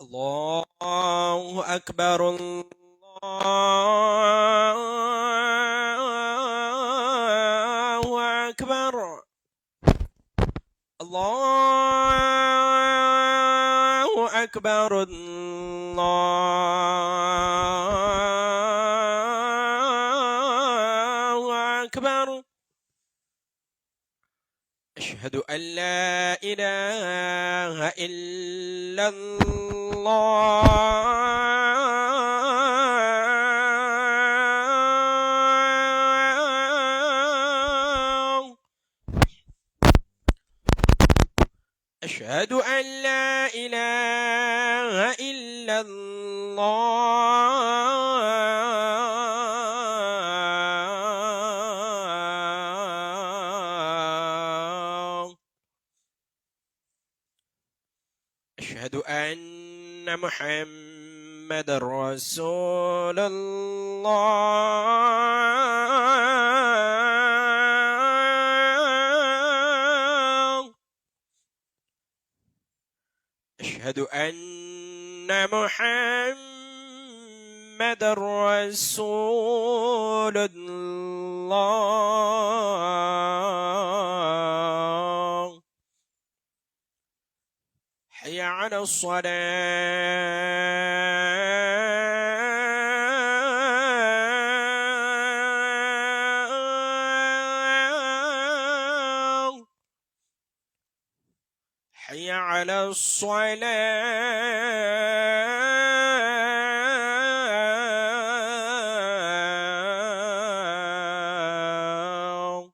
الله أكبر الله أكبر الله أكبر الله أكبر أشهد أن لا إله إلا الله أشهد أن لا إله إلا الله أشهد أن محمد رسول الله أشهد أن محمد رسول الله حي على الصلاة حي على الصلاة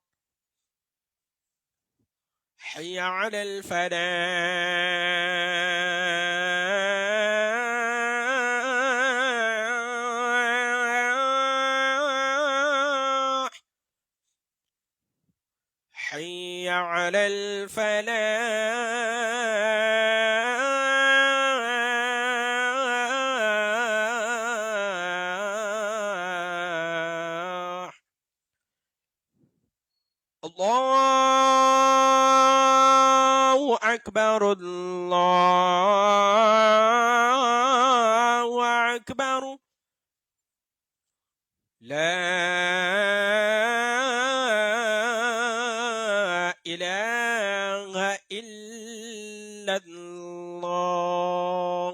حي على الفلاح حي على الفلاح الله أكبر الله أكبر لا إله إلا الله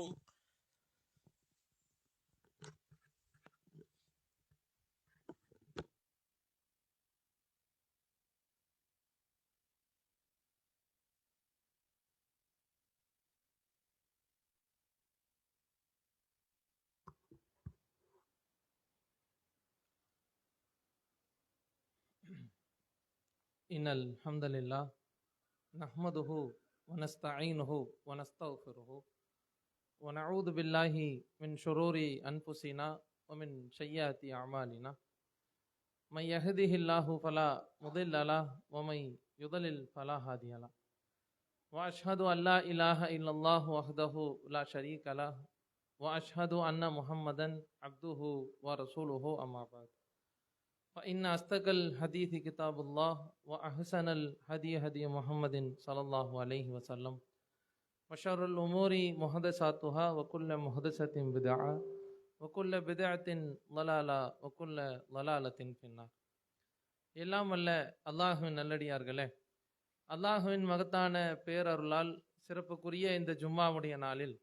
إن الحمد لله نحمده ونستعينه ونستغفره ونعوذ بالله من شرور أنفسنا ومن سيئات أعمالنا من يهده الله فلا مضل له ومن يضلل فلا هادي له وأشهد أن لا إله إلا الله وحده لا شريك له وأشهد أن محمدا عبده ورسوله أما بعد فإن أصدق الحديث كتاب الله وأحسن الهدي هدي محمد صلى الله عليه وسلم وشر الأمور محدثاتها وكل محدثة بدعة وكل بدعة ضلالة وكل ضلالة في النار. எல்லாம் வல்ல அல்லாஹுவின் நல்லடியார்களே, அல்லாஹுவின் மகத்தான பேரருளால் சிறப்புக்குரிய இந்த ஜும்மாவுடைய நாளில்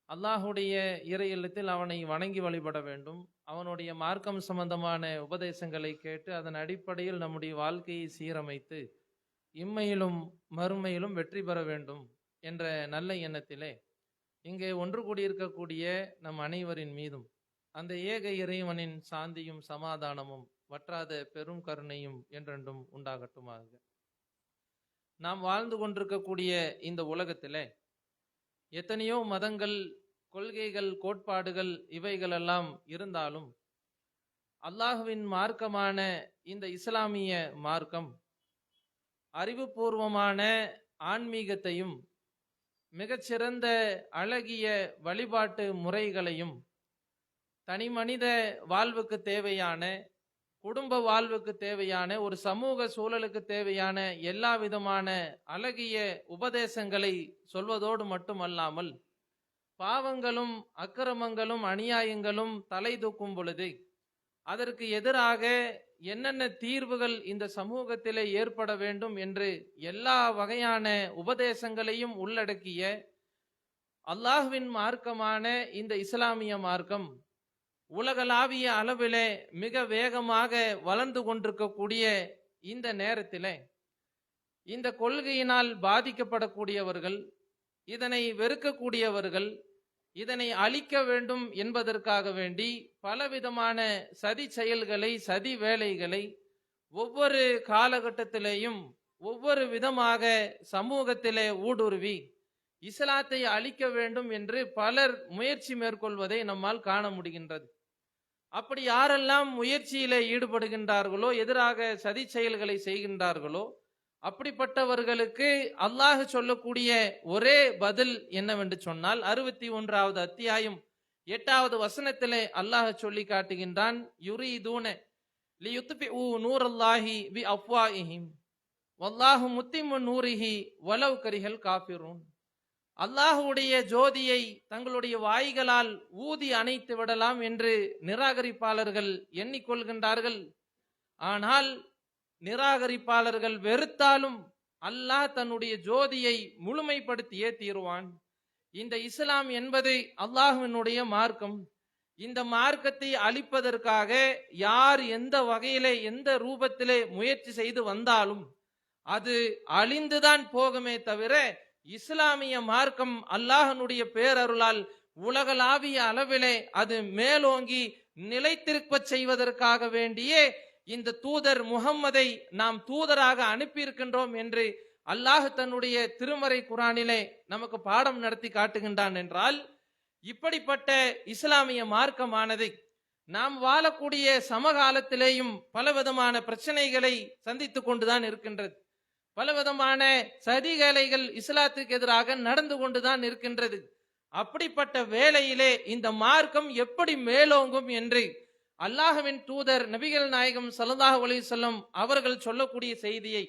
அல்லாஹுடைய இறை இல்லத்தில் அவனை வணங்கி வழிபட வேண்டும், அவனுடைய மார்க்கம் சம்பந்தமான உபதேசங்களை கேட்டு அதன் அடிப்படையில் நம்முடைய வாழ்க்கையை சீரமைத்து இம்மையிலும் மறுமையிலும் வெற்றி பெற வேண்டும் என்ற நல்ல எண்ணத்திலே இங்கே ஒன்று கூடியிருக்கக்கூடிய நம் அனைவரின் மீதும் அந்த ஏக இறைவனின் சாந்தியும் சமாதானமும் வற்றாத பெரும் கருணையும் என்றென்றும் உண்டாகட்டுமாக. நாம் வாழ்ந்து கொண்டிருக்கக்கூடிய இந்த உலகத்திலே எத்தனையோ மதங்கள், கொள்கைகள், கோட்பாடுகள் இவைகளெல்லாம் இருந்தாலும் அல்லாஹுவின் மார்க்கமான இந்த இஸ்லாமிய மார்க்கம் அறிவுபூர்வமான ஆன்மீகத்தையும் மிகச்சிறந்த அழகிய வழிபாட்டு முறைகளையும் தனிமனித வாழ்வுக்கு தேவையான, குடும்ப வாழ்வுக்கு தேவையான, ஒரு சமூக சூழலுக்கு தேவையான எல்லா விதமான அழகிய உபதேசங்களை சொல்வதோடு மட்டுமல்லாமல் பாவங்களும் அக்கிரமங்களும் அநியாயங்களும் தலை தூக்கும் பொழுது அதற்கு எதிராக என்னென்ன தீர்வுகள் இந்த சமூகத்திலே ஏற்பட வேண்டும் என்று எல்லா வகையான உபதேசங்களையும் உள்ளடக்கிய அல்லாஹ்வின் மார்க்கமான இந்த இஸ்லாமிய மார்க்கம் உலகளாவிய அளவிலே மிக வேகமாக வளர்ந்து கொண்டிருக்கக்கூடிய இந்த நேரத்திலே இந்த கொள்கையினால் பாதிக்கப்படக்கூடியவர்கள், இதனை வெறுக்கக்கூடியவர்கள், இதனை அழிக்க வேண்டும் என்பதற்காக வேண்டி பலவிதமான சதி செயல்களை, சதி வேலைகளை ஒவ்வொரு காலகட்டத்திலேயும் ஒவ்வொரு விதமாக சமூகத்திலே ஊடுருவி இஸ்லாத்தை அழிக்க வேண்டும் என்று பலர் முயற்சி மேற்கொள்வதை நம்மால் காண முடிகின்றது. அப்படி யாரெல்லாம் முயற்சியிலே ஈடுபடுகின்றார்களோ, எதிராக சதி செயல்களை செய்கின்றார்களோ, அப்படிப்பட்டவர்களுக்கு அல்லாஹ் சொல்லக்கூடிய ஒரே பதில் என்னவென்று சொன்னால் 61வது அத்தியாயம் 8வது வசனத்திலே அல்லாஹ் சொல்லி காட்டுகின்றான், யுரீதூன லியுத்ஃபிஉ நூரல்லாஹி பி அஃப்வாஹிஹிம் வல்லாஹு முத்திம்மு நூரிஹி வலவ் கரிஹல் காஃபிரூன். அல்லாஹுடைய ஜோதியை தங்களுடைய வாய்களால் ஊதி அணைத்து விடலாம் என்று நிராகரிப்பாளர்கள் எண்ணிக்கொள்கின்றார்கள். ஆனால் நிராகரிப்பாளர்கள் வெறுத்தாலும் அல்லாஹ் தன்னுடைய ஜோதியை முழுமைப்படுத்தியே தீருவான். இந்த இஸ்லாம் என்பது அல்லாஹ்வினுடைய மார்க்கம். இந்த மார்க்கத்தை அழிப்பதற்காக யார் எந்த வகையிலே எந்த ரூபத்திலே முயற்சி செய்து வந்தாலும் அது அழிந்துதான் போகுமே தவிர இஸ்லாமிய மார்க்கம் அல்லாஹ்வினுடைய பேரருளால் உலகளாவிய அளவிலே அது மேலோங்கி நிலைத்திருக்க செய்வதற்காக வேண்டியே இந்த தூதர் முஹம்மதை நாம் தூதராக அனுப்பியிருக்கின்றோம் என்று அல்லாஹ் தன்னுடைய திருமறை குர்ஆனிலே நமக்கு பாடம் நடத்தி காட்டுகின்றான். என்றால் இப்படிப்பட்ட இஸ்லாமிய மார்க்கமானது நாம் வாழக்கூடிய சமகாலத்திலேயும் பலவிதமான பிரச்சனைகளை சந்தித்துக் கொண்டுதான் இருக்கின்றது. பலவிதமான சதிவேலைகள் இஸ்லாத்துக்கு எதிராக நடந்து கொண்டுதான் இருக்கின்றது. அப்படிப்பட்ட வேளையிலே இந்த மார்க்கம் எப்படி மேலோங்கும் என்று அல்லாஹ்வின் தூதர் நபிகள் நாயகம் ஸல்லல்லாஹு அலைஹி வஸல்லம் அவர்கள் சொல்லக்கூடிய செய்தியை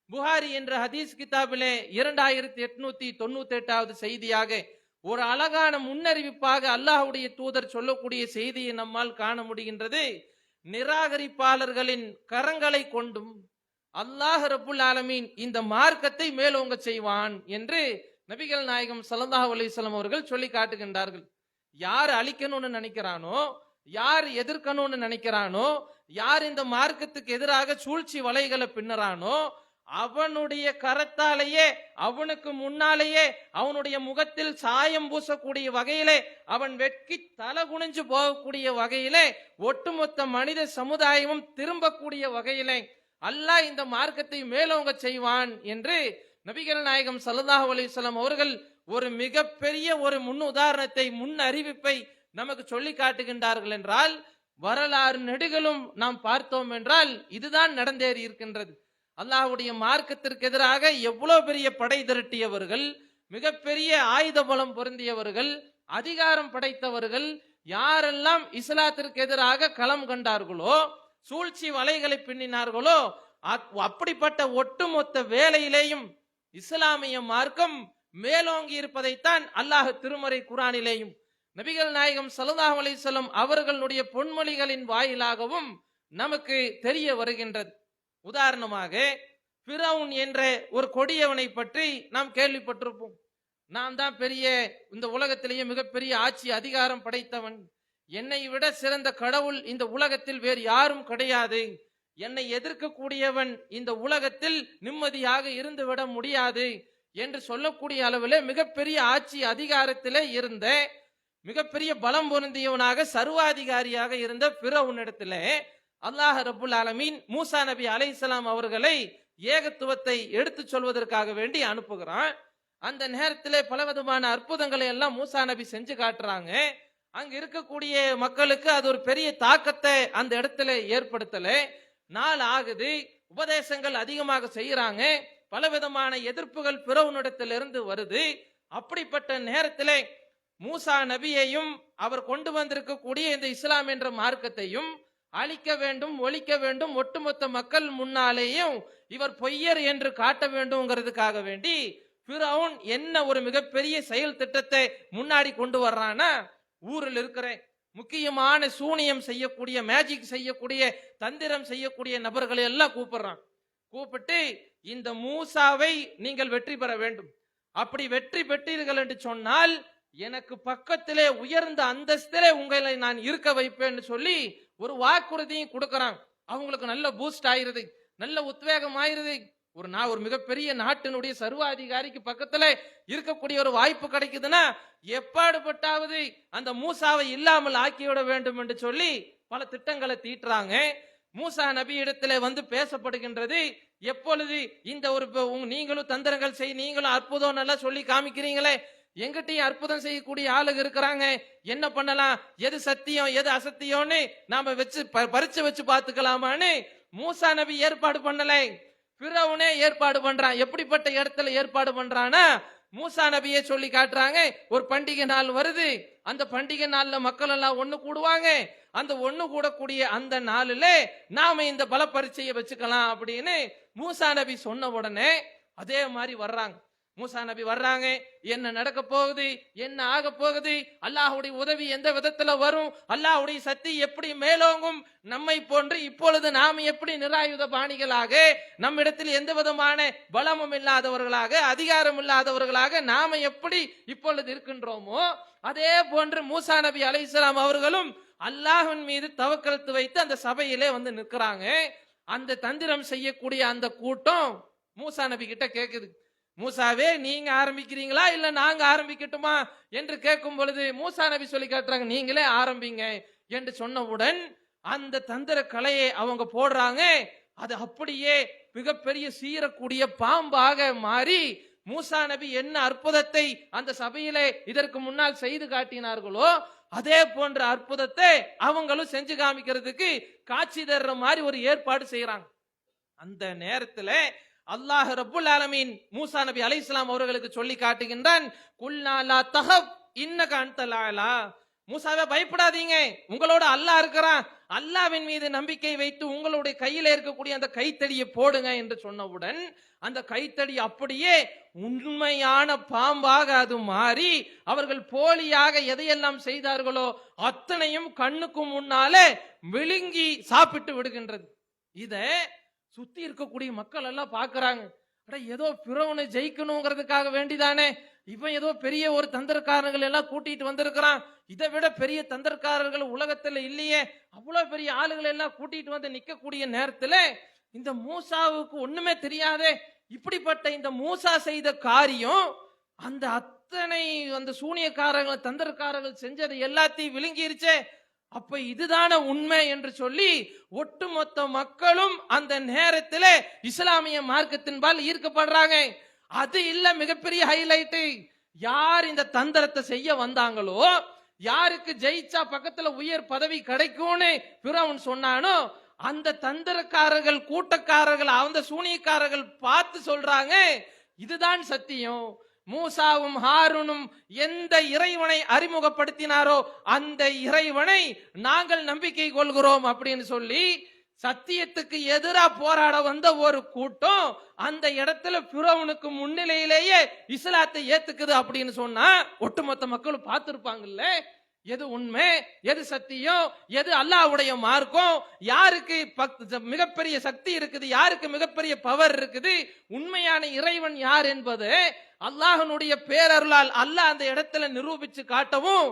புகாரி என்ற ஹதீஸ் கிதாபிலே 2898வது செய்தியாக ஒரு அழகான முன்னறிவிப்பாக அல்லாஹ்வுடைய தூதர் சொல்லக்கூடிய செய்தியை நம்மால் காண முடிகின்றது. நிராகரிப்பாளர்களின் கரங்களை கொண்டும் அல்லாஹ் ரப்புல் ஆலமீன் இந்த மார்க்கத்தை மேலோங்க செய்வான் என்று நபிகள் நாயகம் ஸல்லல்லாஹு அலைஹி வஸல்லம் அவர்கள் சொல்லி காட்டுகின்றார்கள். யார் அழிக்கணும்னு நினைக்கிறானோ, யார் எதிர்க்கணும்னு நினைக்கிறானோ, யார் இந்த மார்க்கத்துக்கு எதிராக சூழ்ச்சி வலைகளை பின்னறானோ, அவனுடைய கரத்தாலேயே அவனுக்கு முன்னாலேயே அவனுடைய முகத்தில் சாயம் பூசக்கூடிய வகையிலே அவன் வெட்கி தலை குனிஞ்சு போகக்கூடிய வகையிலே ஒட்டுமொத்த மனித சமுதாயமும் திரும்பக்கூடிய வகையிலே அல்லாஹ் இந்த மார்க்கத்தை மேலோங்க செய்வான் என்று நபிகள் நாயகம் ஸல்லல்லாஹு அலைஹி வஸல்லம் அவர்கள் ஒரு மிகப்பெரிய ஒரு முன் உதாரணத்தை, முன் அறிவிப்பை நமக்கு சொல்லி காட்டுகின்றார்கள். என்றால் வரலாறு நெடுகளும் நாம் பார்த்தோம் என்றால் இதுதான் நடந்தேறி இருக்கின்றது. அல்லாஹ்வுடைய மார்க்கத்திற்கு எதிராக எவ்வளவு பெரிய படை திரட்டியவர்கள், மிகப்பெரிய ஆயுத பலம் பொருந்தியவர்கள், அதிகாரம் படைத்தவர்கள் யாரெல்லாம் இஸ்லாத்திற்கு எதிராக களம் கண்டார்களோ, சூழ்ச்சி வலைகளை பின்னினார்களோ, அப்படிப்பட்ட ஒட்டுமொத்த வேலையிலேயும் இஸ்லாமிய மார்க்கம் மேலோங்கி இருப்பதைத்தான் அல்லாஹ் திருமறை குர்ஆனிலேயும் நபிகள் நாயகம் ஸல்லல்லாஹு அலைஹி வஸல்லம் அவர்களுடைய பொன்மொழிகளின் வாயிலாகவும் நமக்கு தெரிய வருகின்றது. உதாரணமாக ஃபிரௌன் என்ற ஒரு கொடியவனை பற்றி நாம் கேள்விப்பட்டிருப்போம். நான் தான் பெரிய இந்த உலகத்திலேயே மிகப்பெரிய ஆட்சி அதிகாரம் படைத்தவன், என்னை விட சிறந்த கடவுள் இந்த உலகத்தில் வேறு யாரும் கிடையாது, என்னை எதிர்க்கக்கூடியவன் இந்த உலகத்தில் நிம்மதியாக இருந்துவிட முடியாது என்று சொல்லக்கூடிய அளவில் மிகப்பெரிய ஆட்சி அதிகாரத்திலே இருந்த மிகப்பெரிய பலம் பொருந்தியவனாக சர்வாதிகாரியாக இருந்த ஃபிரௌனிடத்திலே அல்லாஹ் ரப்புல் ஆலமீன் மூசா நபி அலைஹிஸ்ஸலாம் அவர்களை ஏகத்துவத்தை எடுத்து சொல்வதற்காக வேண்டி அனுப்புகிறான். அந்த நேரத்திலே பலவிதமான அற்புதங்களை எல்லாம் மூசா நபி செஞ்சு காட்டுறாங்க. அங்க இருக்கக்கூடிய மக்களுக்கு அது ஒரு பெரிய தாக்கத்தை அந்த இடத்துல ஏற்படுத்தல. நாள் ஆகுது, உபதேசங்கள் அதிகமாக செய்யறாங்க, பலவிதமான எதிர்ப்புகள் ஃபிரௌனிடத்திலிருந்து வருது. அப்படிப்பட்ட நேரத்திலே மூசா நபியையும் அவர் கொண்டு வந்திருக்கக்கூடிய இந்த இஸ்லாம் என்ற மார்க்கத்தையும் அழிக்க வேண்டும், ஒழிக்க வேண்டும், ஒட்டுமொத்த மக்கள் முன்னாலேயும் இவர் பொய்யர் என்று காட்ட வேண்டும்ங்கிறதுக்காக வேண்டி ஃபிரௌன் என்ன ஒரு மிகப்பெரிய செயல் திட்டத்தை முன்னாடி கொண்டு வர்றான்னா, ஊரில் இருக்கிற முக்கியமான சூனியம் செய்யக்கூடிய, மேஜிக் செய்யக்கூடிய, தந்திரம் செய்யக்கூடிய நபர்களை எல்லாம் கூப்பிடுறான். கூப்பிட்டு இந்த மூசாவை நீங்கள் வெற்றி பெற வேண்டும். அப்படி வெற்றி பெற்றீர்கள் என்று சொன்னால் எனக்கு பக்கத்திலே உயர்ந்த அந்தஸ்திலே உங்களை நான் இருக்க வைப்பேன்னு சொல்லி ஒரு வாக்குறுதியும் கொடுக்கறான். அவங்களுக்கு நல்ல பூஸ்ட் ஆயிருது, நல்ல உத்வேகம் ஆயிருது. ஒரு மிகப்பெரிய நாட்டினுடைய சர்வாதிகாரிக்கு பக்கத்துல இருக்கக்கூடிய ஒரு வாய்ப்பு கிடைக்குதுன்னா எப்பாடுபட்டாவது அந்த மூசாவை இல்லாமல் ஆக்கிவிட வேண்டும் என்று சொல்லி பல திட்டங்களை தீட்டுறாங்க. மூசா நபி இடத்துல வந்து பேசப்படுகின்றது. எப்பொழுது இந்த ஒரு நீங்களும் தந்திரங்கள் செய், நீங்களும் அற்புதம் நல்லா சொல்லி காமிக்கிறீங்களே, எங்கிட்டையும் அற்புதம் செய்யக்கூடிய ஆளுங்க இருக்கிறாங்க, என்ன பண்ணலாம், எது சத்தியம் எது அசத்தியம்னு நாம வச்சு பரிச்சு வச்சு பாத்துக்கலாமான்னு மூசா நபி ஏற்பாடு பண்ணல, ஃபிரௌனே ஏற்பாடு பண்றான். எப்படிப்பட்ட இடத்துல ஏற்பாடு பண்றானா, மூசா நபியே சொல்லி காட்டுறாங்க. ஒரு பண்டிகை நாள் வருது, அந்த பண்டிகை நாள்ல மக்கள் எல்லாம் ஒண்ணு கூடுவாங்க. அந்த ஒண்ணு கூடக்கூடிய அந்த நாளில நாம இந்த பல பரீட்சையை வச்சுக்கலாம் அப்படின்னு மூசா நபி சொன்ன உடனே அதே மாதிரி வர்றாங்க. மூசா நபி வர்றாங்க. என்ன நடக்க போகுது, என்ன ஆக போகுது, அல்லாஹ்வுடைய உதவி எந்த விதத்துல வரும், அல்லாஹ்வுடைய சக்தி எப்படி மேலோங்கும், நம்மை போன்று இப்பொழுது நாம் எப்படி நிராயுத பாணிகளாக, நம்மிடத்தில் எந்த விதமான பலமும் இல்லாதவர்களாக, அதிகாரம் இல்லாதவர்களாக நாம எப்படி இப்பொழுது இருக்கின்றோமோ அதே போன்று மூசா நபி அலைஹிஸ்ஸலாம் அவர்களும் அல்லாஹ்வின் மீது தவக்கலத்து வைத்து அந்த சபையிலே வந்து நிற்கிறாங்க. அந்த தந்திரம் செய்யக்கூடிய அந்த கூட்டம் மூசா நபி கிட்ட கேக்குது, மூசாவே நீங்க ஆரம்பிக்கிறீங்களா இல்ல நாங்க ஆரம்பிக்கட்டுமா என்று கேட்கும் பொழுது மூசா நபி சொல்லி காட்டுறாங்க, நீங்களே ஆரம்பிங்க என்று சொன்னவுடன் அந்த தந்திர கலையை அவங்க போடுறாங்க. அது அப்படியே மிகப்பெரிய சீரக்கூடிய பாம்பாக மாறி மூசா நபி என்ன அற்புதத்தை அந்த சபையிலே இதற்கு முன்னால் செய்து காட்டினார்களோ அதே போன்ற அற்புதத்தை அவங்களும் செஞ்சு காமிக்கிறதுக்கு காட்சி தர்ற மாதிரி ஒரு ஏற்பாடு செய்யறாங்க. அந்த நேரத்துல அல்லாஹ் ரப்புல் ஆலமீன் மூசா நபி அலைஹிஸ்ஸலாம் அவர்களுக்கு சொல்லி காட்டுகின்றான், குல்னா லா தஹப் இன்னக அன்தல் அலா. மூசாவே பயப்படாதீங்க, உங்களோட அல்லாஹ் இருக்கிறான், அல்லாஹ்வின் மீது நம்பிக்கை வைத்து உங்களுடைய கையில இருக்கக்கூடிய அந்த கைத்தடியை போடுங்க என்று சொன்னவுடன் அந்த கைத்தடி அப்படியே உண்மையான பாம்பாக அது மாறி அவர்கள் போலியாக எதையெல்லாம் செய்தார்களோ அத்தனையும் கண்ணுக்கு முன்னாலே விழுங்கி சாப்பிட்டு விடுகின்றது. இத சுத்தி இருக்கக்கூடிய மக்கள் எல்லாம் பாக்குறாங்க. ஏதோ பிறவனை ஜெயிக்கணுங்கிறதுக்காக வேண்டிதானே இவன் ஏதோ பெரிய ஒரு தந்திரக்காரர்கள் எல்லாம் கூட்டிட்டு வந்திருக்கிறான், இதை விட பெரிய தந்திரக்காரர்கள் உலகத்துல இல்லையே, அவ்வளவு பெரிய ஆளுகளை எல்லாம் கூட்டிட்டு வந்து நிக்கக்கூடிய நேரத்துல இந்த மூசாவுக்கு ஒண்ணுமே தெரியாதே, இப்படிப்பட்ட இந்த மூசா செய்த காரியம் அந்த அத்தனை அந்த சூனியக்காரர்கள் தந்திரக்காரர்கள் செஞ்சதை எல்லாத்தையும் விழுங்கிருச்சே, அப்ப இதுதான உண்மை என்று சொல்லி ஒட்டுமொத்த மக்களும் அந்த நேரத்தில் இஸ்லாமிய மார்க்கத்தின்பால் ஈர்க்கப்படுறாங்க. அது இல்ல மிகப்பெரிய ஹைலைட், யார் இந்த தந்திரத்தை செய்ய வந்தாங்களோ, யாருக்கு ஜெயிச்சா பக்கத்துல உயர் பதவி கிடைக்கும்னு பிறவன் சொன்னானோ அந்த தந்திரக்காரர்கள் கூட்டக்காரர்கள் அந்த சூனியக்காரர்கள் பார்த்து சொல்றாங்க, இதுதான் சத்தியம். மூசாவும் ஹாரூனும் எந்த இறைவனை அறிமுகப்படுத்தினாரோ அந்த இறைவனை நாங்கள் நம்பிக்கை கொள்கிறோம் அப்படின்னு சொல்லி சத்தியத்துக்கு எதிராக போராட வந்த ஒரு கூட்டம் அந்த இடத்துல பிறவனுக்கு முன்னிலையிலேயே இஸ்லாத்தை ஏத்துக்குது அப்படின்னு சொன்னா ஒட்டுமொத்த மக்களும் பார்த்திருப்பாங்கல்ல, எது உண்மை எது சத்தியம், எது அல்லாஹ்வுடைய மார்க்கம், யாருக்கு மிகப்பெரிய சக்தி இருக்குது, யாருக்கு மிகப்பெரிய பவர் இருக்குது, உண்மையான இறைவன் யார் என்பது அல்லாஹ்வுடைய பேரருளால் அல்லாஹ் அந்த இடத்துல நிரூபிச்சு காட்டவும்,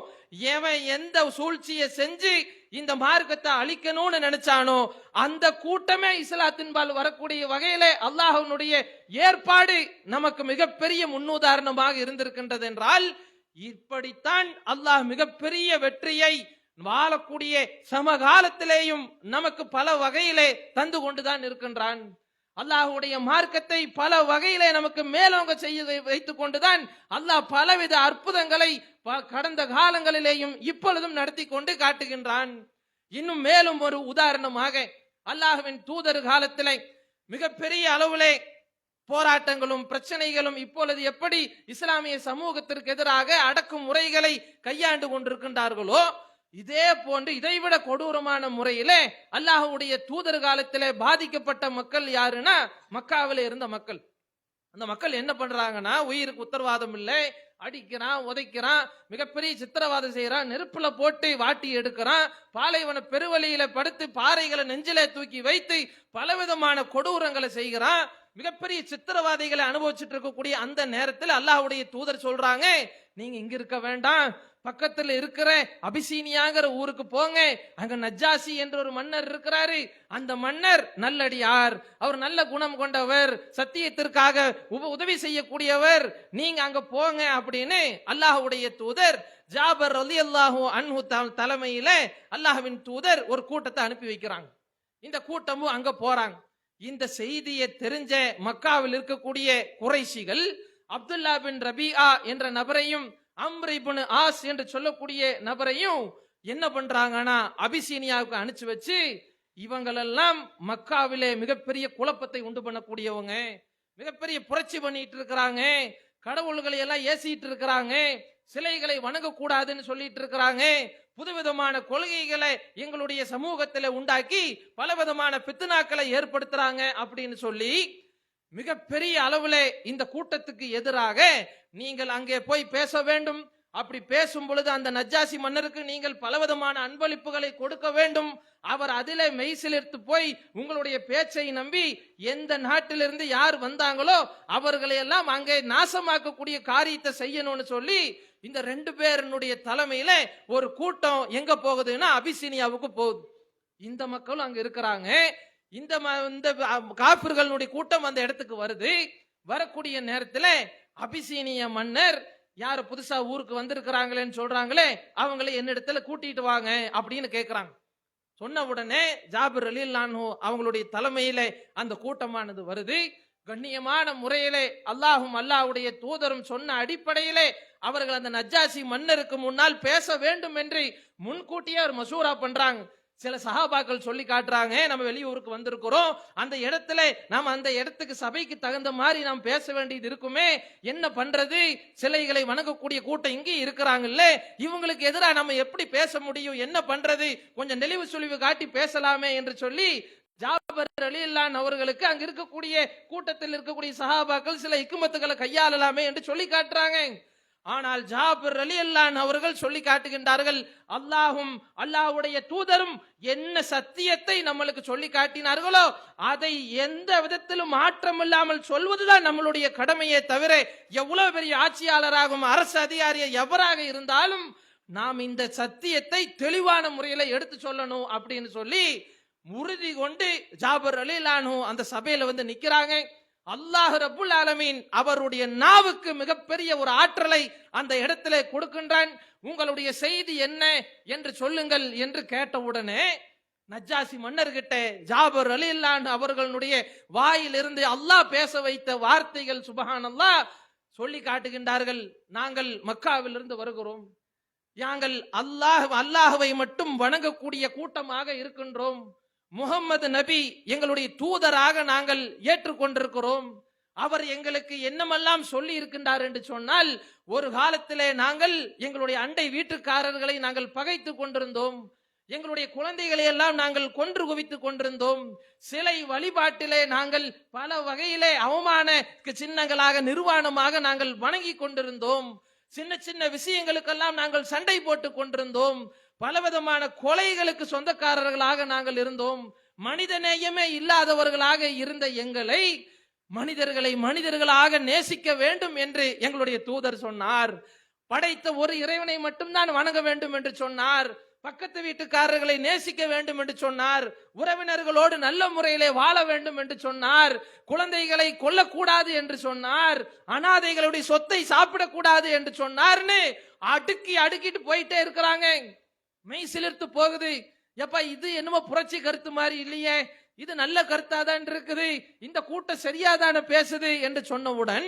எவன் எந்த சூழ்ச்சியை செஞ்சு இந்த மார்க்கத்தை அழிக்கணும்னு நினைச்சானோ அந்த கூட்டமே இஸ்லாத்தின்பால் வரக்கூடிய வகையில அல்லாஹ்வுடைய ஏற்பாடு நமக்கு மிகப்பெரிய முன்னுதாரணமாக இருந்திருக்கின்றது என்றால், இப்படித்தான் அல்லாஹ் மிகப்பெரிய வெற்றியை வாழக்கூடிய சமகாலத்திலேயும் நமக்கு பல வகையிலே தந்து கொண்டுதான் இருக்கின்றான். அல்லாஹ்வுடைய மார்க்கத்தை பல வகையிலே நமக்கு மேலோங்க செய்ய வைத்துக் கொண்டுதான் அல்லாஹ் பலவித அற்புதங்களை கடந்த காலங்களிலேயும் இப்பொழுதும் நடத்தி கொண்டு காட்டுகின்றான். இன்னும் மேலும் ஒரு உதாரணமாக அல்லாஹ்வின் தூதர் காலத்திலே மிகப்பெரிய அளவிலே போராட்டங்களும் பிரச்சனைகளும் இப்பொழுது எப்படி இஸ்லாமிய சமூகத்திற்கு எதிராக அடக்கும் முறைகளை கையாண்டு கொண்டிருக்கின்றார்களோ இதே போன்று இதைவிட கொடூரமான முறையிலே அல்லாஹ்வுடைய தூதர் காலத்திலே பாதிக்கப்பட்ட மக்கள் யாருன்னா மக்காவிலே இருந்த மக்கள். அந்த மக்கள் என்ன பண்றாங்கன்னா, உயிருக்கு உத்தரவாதம் இல்லை, அடிக்கிறான், உதைக்கிறான், மிகப்பெரிய சித்திரவாதம் செய்யறான், நெருப்புல போட்டு வாட்டி எடுக்கிறான், பாலைவன பெருவழியில படுத்து பாறைகளை நெஞ்சிலே தூக்கி வைத்து பலவிதமான கொடூரங்களை செய்கிறான், மிகப்பெரிய சித்திரவாதிகளை அனுபவிச்சுட்டு இருக்கக்கூடிய அந்த நேரத்தில் அல்லாஹ்வுடைய தூதர் சொல்றாங்க, நீங்க இங்க இருக்க வேண்டாம், பக்கத்துல இருக்கிற அபிசீனியாங்கிற ஊருக்கு போங்க, அங்க நஜ்ஜாசி என்ற ஒரு மன்னர் இருக்கிறாரு, அந்த மன்னர் நல்லடியார், அவர் நல்ல குணம் கொண்டவர், சத்தியத்திற்காக உதவி செய்யக்கூடியவர், நீங்க அங்க போங்க அப்படின்னு அல்லாஹ்வுடைய தூதர் ஜாபர் ரலியல்லாஹு அன்ஹு தலைமையில அல்லாஹ்வின் தூதர் ஒரு கூட்டத்தை அனுப்பி வைக்கிறாங்க. இந்த கூட்டமும் அங்க போறாங்க. இந்த செய்தியை தெரிஞ்ச மக்காவில் இருக்கக்கூடிய குறைஷிகள் அப்துல்லா பின் ரபிஆ என்ற நபரையும் அம்ர் இப்னு ஆஸ் என்று சொல்லக்கூடிய நபரையும் என்ன பண்றாங்கன்னா அபிசீனியாவுக்கு அனுப்பிச்சு வச்சு, இவங்களெல்லாம் மக்காவிலே மிகப்பெரிய குழப்பத்தை உண்டு பண்ணக்கூடியவங்க, மிகப்பெரிய புரட்சி பண்ணிட்டு இருக்கிறாங்க, கடவுள்களை எல்லாம் ஏசிட்டு இருக்கிறாங்க, சிலைகளை வணங்கக்கூடாதுன்னு சொல்லிட்டு இருக்கிறாங்க, புதுவிதமான கொள்கைகளை எங்களுடைய சமூகத்தில் உண்டாக்கி பலவிதமான பித்னாக்களை ஏற்படுத்துறாங்க அப்படின்னு சொல்லி மிகப்பெரிய அளவுல இந்த கூட்டத்துக்கு எதிராக நீங்கள் அங்கே போய் பேச வேண்டும். அப்படி பேசும் பொழுது அந்த நஜ்ஜாசி மன்னருக்கு நீங்கள் பலவிதமான அன்பளிப்புகளை கொடுக்க வேண்டும். அவர் அதிலே மெய்சிலிர்த்து போய் உங்களுடைய பேச்சை நம்பி எந்த நாட்டிலிருந்து யார் வந்தாங்களோ அவர்களை எல்லாம் அங்கே நாசமாக்கக்கூடிய காரியத்தை செய்யணும்னு சொல்லி இந்த 2 பேருடைய தலைமையில ஒரு கூட்டம் எங்க போகுதுன்னா அபிசீனியாவுக்கு போகுது. இந்த மக்களும் அங்க இருக்கிறாங்க. இந்த காபிர்களுடைய கூட்டம் அந்த இடத்துக்கு வருது. வரக்கூடிய நேரத்தில் அபிசீனிய மன்னர் யாரு புதுசா ஊருக்கு வந்திருக்கிறாங்களேன்னு சொல்றாங்களே, அவங்களை என்னிடத்துல கூட்டிட்டு வாங்க அப்படின்னு கேட்கிறாங்க. சொன்ன உடனே ஜாபிர் ரலியல்லாஹு அவங்களுடைய தலைமையில அந்த கூட்டமானது வருது. கண்ணியமான முறையிலே அல்லாஹும் அல்லாஹ்வுடைய தூதரும் சொன்ன அடிப்படையிலே அவர்கள் அந்த நஜ்ஜாசி மன்னருக்கு முன்னால் பேச வேண்டும் என்று முன்கூட்டியே ஒரு மசூரா பண்றாங்க. சில சஹாபாக்கள் சொல்லி காட்டுறாங்க, நம்ம வெளியூருக்கு வந்திருக்கிறோம், அந்த இடத்துல நாம் அந்த இடத்துக்கு சபைக்கு தகுந்த மாதிரி நாம் பேச வேண்டியது இருக்குமே, என்ன பண்றது, சிலைகளை வணங்கக்கூடிய கூட்டம் இங்கே இருக்கிறாங்கல்ல, இவங்களுக்கு எதிராக நம்ம எப்படி பேச முடியும், என்ன பண்றது, கொஞ்சம் நெளிவு சுழிவு காட்டி பேசலாமே என்று சொல்லி ஜாபர் ரலியல்லாஹு அவர்களுக்கு அங்க இருக்கக்கூடிய கூட்டத்தில் இருக்கக்கூடிய சஹாபாக்கள் சில ஹிக்மத்துகளை கையாளலாமே என்று சொல்லி காட்டுறாங்க. ஆனால் ஜாபர் ரலியல்லாஹு அவர்கள் சொல்லி காட்டுகின்றார்கள், அல்லாஹும் அல்லாஹ்வுடைய தூதரும் என்ன சத்தியத்தை நம்மளுக்கு சொல்லி காட்டினார்களோ அதை எந்த விதத்திலும் மாற்றம் இல்லாமல் சொல்வதுதான் நம்மளுடைய கடமையே தவிர, எவ்வளவு பெரிய ஆட்சியாளராகவும் அரசு அதிகாரியை எவராக இருந்தாலும் நாம் இந்த சத்தியத்தை தெளிவான முறையில எடுத்து சொல்லணும் அப்படின்னு சொல்லி உறுதி கொண்டு ஜாபர் ரலியல்லாஹு அந்த சபையில வந்து நிக்கிறாங்க. அல்லாஹ் ரப்புல் ஆலமீன் அவருடைய நாவுக்கு மிகப்பெரிய ஒரு ஆற்றலை அந்த இடத்திலே கொடுக்கின்றான். உங்களுடைய செய்தி என்ன என்று சொல்லுங்கள் என்று கேட்டவுடனே நஜ்ஜாசி மன்னர்கிட்ட ஜாபர் ரலியல்லாஹு அவர்களுடைய வாயிலிருந்து அல்லாஹ் பேச வைத்த வார்த்தைகள் சுப்ஹானல்லாஹ் சொல்லி காட்டுகின்றார்கள். நாங்கள் மக்காவிலிருந்து வருகிறோம், நாங்கள் அல்லாஹ்வை மட்டும் வணங்கக்கூடிய கூட்டமாக இருக்கின்றோம், முஹம்மது நபி எங்களுடைய தூதராக நாங்கள் ஏற்றுக்கொண்டிருக்கிறோம், அவர் எங்களுக்கு என்னமெல்லாம் சொல்லி இருக்கின்றார் என்று சொன்னால், ஒரு காலத்திலே நாங்கள் எங்களுடைய அண்டை வீட்டுக்காரர்களை நாங்கள் பகைத்து கொண்டிருந்தோம், எங்களுடைய குழந்தைகளை எல்லாம் நாங்கள் கொன்று குவித்துக் கொண்டிருந்தோம், சிலை வழிபாட்டிலே நாங்கள் பல வகையிலே அவமான சின்னங்களாக நிர்வாணமாக நாங்கள் வணங்கி கொண்டிருந்தோம், சின்ன சின்ன விஷயங்களுக்கெல்லாம் நாங்கள் சண்டை போட்டுக் கொண்டிருந்தோம், பலவிதமான கொலைகளுக்கு சொந்தக்காரர்களாக நாங்கள் இருந்தோம், மனிதநேயமே இல்லாதவர்களாக இருந்த எங்களை மனிதர்களாக நேசிக்க வேண்டும் என்று எங்களுடைய தூதர் சொன்னார். படைத்த ஒரு இறைவனை மட்டும்தான் வணங்க வேண்டும் என்று சொன்னார். பக்கத்து வீட்டுக்காரர்களை நேசிக்க வேண்டும் என்று சொன்னார். உறவினர்களோடு நல்ல முறையிலே வாழ வேண்டும் என்று சொன்னார். குழந்தைகளை கொல்லக்கூடாது என்று சொன்னார். அனாதைகளுடைய சொத்தை சாப்பிடக்கூடாது என்று சொன்னார்னு அடுக்கிட்டு போயிட்டே இருக்கிறாங்க. மெய் சிலிர்த்து போகுது. எப்ப இது என்னமோ புரட்சி கருத்து மாதிரி இல்லையே, இது நல்ல கருத்தாதான் இருக்குது, இந்த கூட்டம் சரியாதான பேசுது என்று சொன்னவுடன்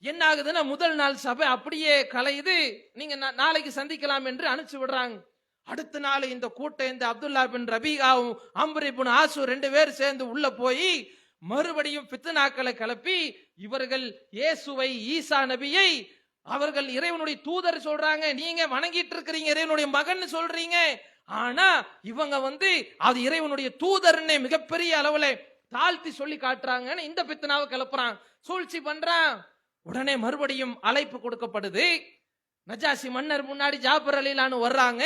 என்ன ஆகுதுன்னா, முதல் நாள் சபை அப்படியே கலையுது. நீங்க நாளைக்கு சந்திக்கலாம் என்று அனுப்பிச்சு விடுறாங்க. அடுத்த நாள் இந்த கூட்டம் இந்த அப்துல்லா பின் ரபீஆவும் அம்ர் இப்னு ஆஸ் 2 பேர் சேர்ந்து உள்ள போய் மறுபடியும் பித்னாக்களை கிளப்பி, இவர்கள் இயேசுவை ஈசா நபியை அவர்கள் இறைவனுடைய தூதர் சொல்றாங்க, நீங்க வணங்கிட்டு இருக்கிறீங்க இறைவனுடைய மகன் சொல்றீங்க, ஆனா இவங்க அது இறைவனுடைய தூதர்னு மிகப்பெரிய அளவுல தாழ்த்தி சொல்லி காட்டுறாங்கன்னு இந்த பித்தனாவை கிளப்புறான், சூழ்ச்சி பண்றான். உடனே மறுபடியும் அழைப்பு கொடுக்கப்படுது. நஜாசி மன்னர் முன்னாடி ஜாபர் அலிலான்னு வர்றாங்க,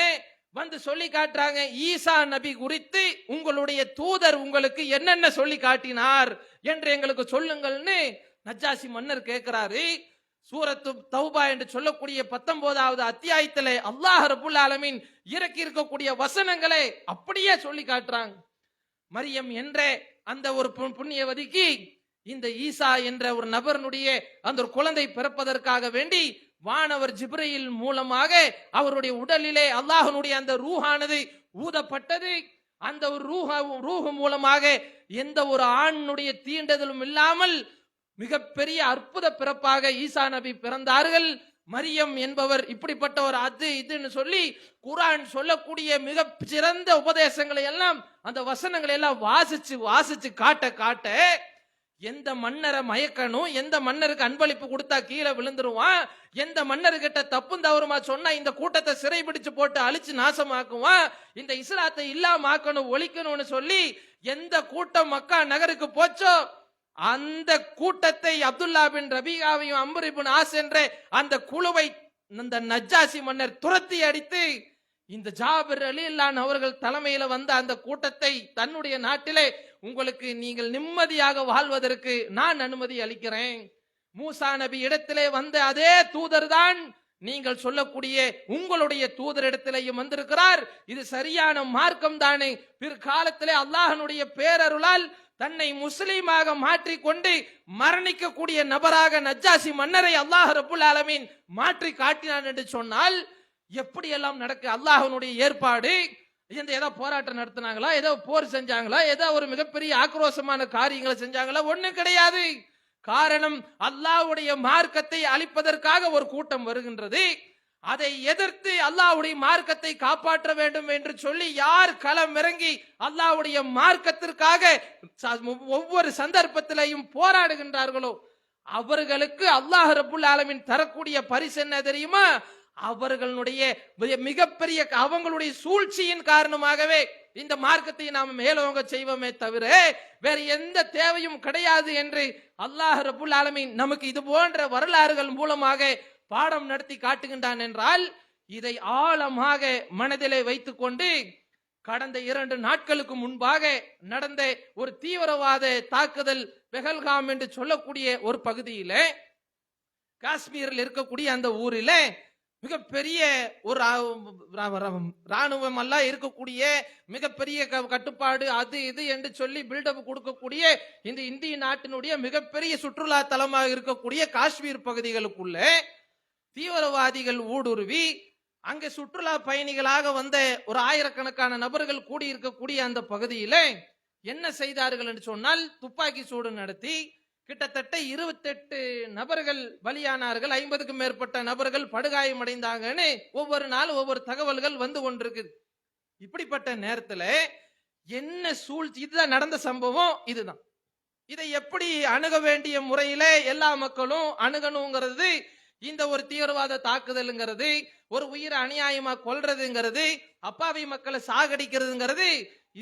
வந்து சொல்லி காட்டுறாங்க, ஈசா நபி குறித்து உங்களுடைய தூதர் உங்களுக்கு என்னென்ன சொல்லி காட்டினார் என்று எங்களுக்கு சொல்லுங்கள்னு நஜாசி மன்னர் கேட்கிறாரு. சூரத்து தௌபா என்று சொல்லக்கூடிய 19வது அத்தியாயத்திலே அல்லாஹ் ரப்புல் ஆலமீன் இறக்கி இருக்கக்கூடிய வசனங்களை அப்படியே சொல்லி காட்டுறாங்க. மரியம் என்ற அந்த ஒரு புண்ணியவதிக்கு இந்த ஈசா என்ற ஒரு நபருடைய அந்த ஒரு குழந்தை பிறப்பதற்காக வேண்டி வானவர் ஜிப்ரீல் மூலமாக அவருடைய உடலிலே அல்லாஹ்வுடைய அந்த ரூஹானது ஊதப்பட்டது. அந்த ஒரு ரூஹ் மூலமாக எந்த ஒரு ஆணுடைய தீண்டதலும் இல்லாமல் மிகப்பெரிய அற்புத பிறப்பாக ஈசா நபி பிறந்தார்கள். மரியம் என்பவர் இப்படிப்பட்ட ஒரு அது இதுன்னு சொல்லி குர்ஆன் சொல்லக்கூடிய மிக சிறந்த உபதேசங்களை எல்லாம் அந்த வசனங்களை எல்லாம் வாசிச்சு காட்ட எந்த மன்னரை மயக்கணும், எந்த மன்னருக்கு அன்பளிப்பு கொடுத்தா கீழே விழுந்துருவான், எந்த மன்னர்கிட்ட தப்பும் தவறுமா சொன்னா இந்த கூட்டத்தை சிறைபிடிச்சு போட்டு அழிச்சு நாசமாக்குவான், இந்த இஸ்லாத்தை இல்லாம ஆக்கணும் ஒழிக்கணும்னு சொல்லி எந்த கூட்டம் மக்கா நகருக்கு போச்சோ அந்த கூட்டத்தை அப்துல்லா பின் ரபீகாவையும் அம்ர் இப்னு ஆஸ் என்ற அந்த குழுவை அந்த நஜ்ஜாசி மன்னர் துரத்தி அடித்து இந்த ஜாபிர் ரலியல்லாஹு அவர்கள் தலைமையில வந்த அந்த கூட்டத்தை தன்னுடைய நாட்டிலே உங்களுக்கு நீங்கள் நிம்மதியாக வாழ்வதற்கு நான் அனுமதி அளிக்கிறேன். மூசா நபி இடத்திலே வந்த அதே தூதர் தான் நீங்கள் சொல்லக்கூடிய உங்களுடைய தூதர் இடத்திலேயும் வந்திருக்கிறார். இது சரியான மார்க்கம் தானே. பிற்காலத்திலே அல்லாஹ்வுடைய பேரருளால் தன்னை முஸ்லீமாக மாற்றிக்கொண்டு மரணிக்கக்கூடிய நபராக நஜ்ஜாசி மன்னரை அல்லாஹ் ரப்புல் ஆலமீன் மாற்றி காட்டினான் என்று சொன்னால் எப்படி எல்லாம் நடக்க அல்லாஹ்வுடைய ஏற்பாடு. ஏதோ போராட்டம் நடத்தினாங்களா, ஏதோ போர் செஞ்சாங்களா, ஏதோ ஒரு மிகப்பெரிய ஆக்ரோஷமான காரியங்களை செஞ்சாங்களா? ஒண்ணும் கிடையாது. காரணம் அல்லாஹ்வுடைய மார்க்கத்தை அழிப்பதற்காக ஒரு கூட்டம் வருகின்றது. அதை எதிர்த்து அல்லாஹ்வுடைய மார்க்கத்தை காப்பாற்ற வேண்டும் என்று சொல்லி யார் களம் இறங்கி அல்லாஹ்வுடைய மார்க்கத்திற்காக ஒவ்வொரு சந்தர்ப்பத்திலையும் போராடுகின்றார்களோ அவர்களுக்கு அல்லாஹ் ரப்புல் ஆலமீன் தரக்கூடிய பரிசு என்ன தெரியுமா? அவர்களுடைய மிகப்பெரிய அவங்களுடைய சூழ்ச்சியின் காரணமாகவே இந்த மார்க்கத்தை நாம் மேலோங்க செய்வோமே தவிர வேற எந்த தேவையும் கிடையாது என்று அல்லாஹ் ரப்புல் ஆலமீன் நமக்கு இது போன்ற வரலாறுகள் மூலமாக பாடம் நடத்தி காட்டுகின்றான் என்றால் இதை ஆழமாக மனதிலே வைத்துக் கொண்டு கடந்த 2 நாட்களுக்கு முன்பாக நடந்த ஒரு தீவிரவாத தாக்குதல் பெஹல்காம் என்று சொல்லக்கூடிய ஒரு பகுதியில காஷ்மீரில் இருக்கக்கூடிய அந்த ஊரில் மிகப்பெரிய ஒரு ராணுவம் எல்லாம் இருக்கக்கூடிய மிகப்பெரிய கட்டுப்பாடு அது இது என்று சொல்லி பில்டப் கொடுக்கக்கூடிய இந்த இந்திய நாட்டினுடைய மிகப்பெரிய சுற்றுலா தலமாக இருக்கக்கூடிய காஷ்மீர் பகுதிகளுக்குள்ள தீவிரவாதிகள் ஊடுருவி அங்கே சுற்றுலா பயணிகளாக வந்த ஒரு ஆயிரக்கணக்கான நபர்கள் கூடியிருக்கக்கூடிய அந்த பகுதியில என்ன செய்தார்கள் என்று சொன்னால் துப்பாக்கி சூடு நடத்தி கிட்டத்தட்ட 28 நபர்கள் பலியானார்கள், 50க்கும் மேற்பட்ட நபர்கள் படுகாயமடைந்தாங்கன்னு ஒவ்வொரு நாள் ஒவ்வொரு தகவல்கள் வந்து கொண்டிருக்கு. இப்படிப்பட்ட நேரத்தில் என்ன சூழ்ச்சி, இதுதான் நடந்த சம்பவம். இதுதான் இதை எப்படி அணுக வேண்டிய முறையில எல்லா மக்களும் அணுகணுங்கிறது. இந்த ஒரு தீவிரவாத தாக்குதல்ங்கிறது, ஒரு உயிரை அநியாயமா கொல்றதுங்கிறது, அப்பாவி மக்களை சாகடிக்கிறதுங்கிறது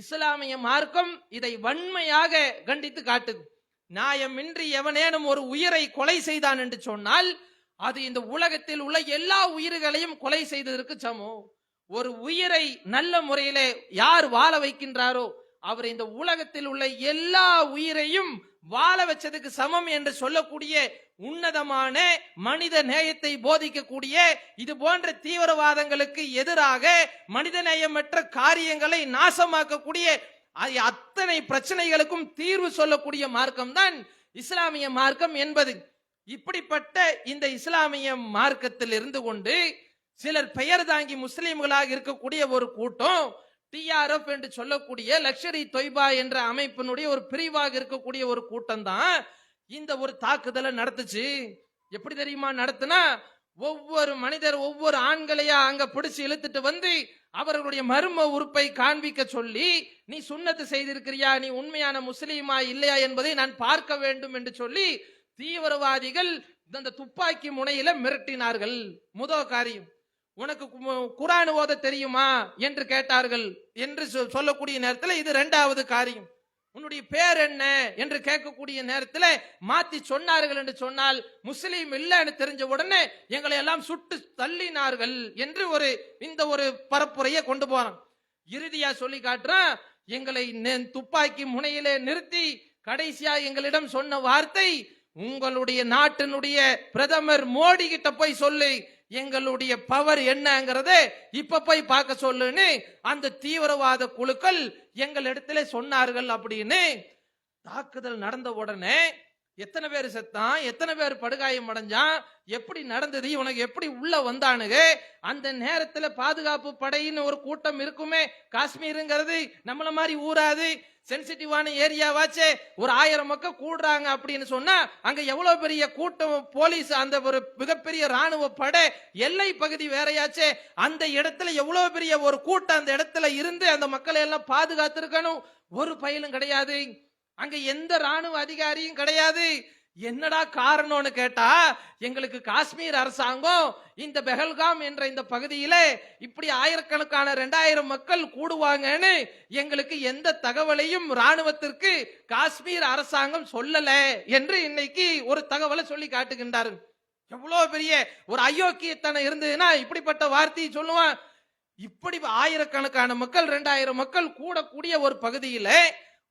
இஸ்லாமிய மார்க்கம் இதை வன்மையாக கண்டித்து காட்டுது. நியாயமின்றி எவனேனும் ஒரு உயிரை கொலை செய்தான் என்று சொன்னால் அது இந்த உலகத்தில் உள்ள எல்லா உயிர்களையும் கொலை செய்ததற்கு சமம். ஒரு உயிரை நல்ல முறையிலே யார் வாழ வைக்கின்றாரோ அவர் இந்த உலகத்தில் உள்ள எல்லா உயிரையும் வாழ வச்சதுக்கு சமம் என்று சொல்லக்கூடிய உன்னதமான மனித நேயத்தை போதிக்கக்கூடிய இது போன்ற தீவிரவாதங்களுக்கு எதிராக மனித நேயமற்ற காரியங்களை நாசமாக்கக்கூடிய அத்தனை பிரச்சனைகளுக்கும் தீர்வு சொல்லக்கூடிய மார்க்கம் தான் இஸ்லாமிய மார்க்கம் என்பது. இப்படிப்பட்ட இந்த இஸ்லாமிய மார்க்கத்தில் இருந்து கொண்டு சிலர் பெயர் தாங்கி முஸ்லிம்களாக இருக்கக்கூடிய ஒரு கூட்டம் TRF என்று சொல்லக்கூடிய லக்ஷரி தொய்பா என்ற அமைப்பினுடைய ஒரு பிரிவாக இருக்கக்கூடிய ஒரு கூட்டம் தான் இந்த ஒரு தாக்குதலை நடத்துச்சு. எப்படி தெரியுமா நடத்துனா, ஒவ்வொரு மனிதர் ஒவ்வொரு ஆண்களையா அங்க பிடிச்சு இழுத்துட்டு வந்து அவர்களுடைய மர்ம உறுப்பை காண்பிக்க சொல்லி, நீ சுன்னத்து செய்திருக்கிறியா, நீ உண்மையான முஸ்லீமா இல்லையா என்பதை நான் பார்க்க வேண்டும் என்று சொல்லி தீவிரவாதிகள் அந்த துப்பாக்கி முனையில மிரட்டினார்கள். முதல் காரியம், உனக்கு குர்ஆன் ஓத தெரியுமா என்று கேட்டார்கள் என்று சொல்லக்கூடிய நேரத்தில் இது 2வது காரியம். உன்னுடைய பேர் என்ன என்று கேட்கக்கூடிய நேரத்தில் மாத்தி சொன்னார்கள் என்று சொன்னால் முஸ்லீம் இல்லைன்னு தெரிஞ்ச உடனே எங்களை எல்லாம் சுட்டு தள்ளினார்கள் என்று இந்த ஒரு பரப்புரையை கொண்டு போறான். இறுதியா சொல்லி காட்டுறான், எங்களை துப்பாக்கி முனையிலே நிறுத்தி கடைசியா எங்களிடம் சொன்ன வார்த்தை, உங்களுடைய நாட்டினுடைய பிரதமர் மோடி கிட்ட போய் சொல்லு எங்களுடைய பவர் என்னங்கறத இப்ப போய் பார்க்க சொல்லுன்னு அந்த தீவிரவாத குழுக்கள் எங்கள் இடத்துல சொன்னார்கள். அப்படின்னு தாக்குதல் நடந்த உடனே எத்தனை பேர் செத்தான், எத்தனை பேர் படுகாயம் அடைஞ்சான், எப்படி நடந்தது, இவனுக்கு எப்படி உள்ள வந்தானுங்க. அந்த நேரத்துல பாதுகாப்பு படையின்னு ஒரு கூட்டம் இருக்குமே, காஷ்மீருங்கிறது நம்மள மாதிரி ஊராது, சென்சிட்டிவான ஏரியாவாச்சே, ஒரு 1000 மக்கள் கூடுறாங்க அப்படின்னு சொன்னா அங்க எவ்வளவு பெரிய கூட்டம், போலீஸ், அந்த ஒரு மிகப்பெரிய ராணுவ படை, எல்லை பகுதி வேறையாச்சே, அந்த இடத்துல எவ்வளவு பெரிய ஒரு கூட்டம் அந்த இடத்துல இருந்து அந்த மக்களை எல்லாம் பாதுகாத்திருக்கணும். ஒரு பயலும் கிடையாது, அங்க எந்த ராணுவ அதிகாரியும் கிடையாது. என்னடா காரணம்னு கேட்டா, எங்களுக்கு காஷ்மீர் அரசாங்கம் இந்த பெஹல்காம் என்ற இந்த பகுதியில இப்படி ஆயிரக்கணக்கான 2000 மக்கள் கூடுவாங்கன்னு எங்களுக்கு எந்த தகவலையும் ராணுவத்திற்கு காஷ்மீர் அரசாங்கம் சொல்லல என்று இன்னைக்கு ஒரு தகவலை சொல்லி காட்டுகின்றார்கள். எவ்வளவு பெரிய ஒரு அயோக்கியத்தனம் இருந்ததுன்னா இப்படிப்பட்ட வார்த்தையை சொல்லுவான். இப்படி ஆயிரக்கணக்கான மக்கள் 2000 மக்கள் கூடக்கூடிய ஒரு பகுதியில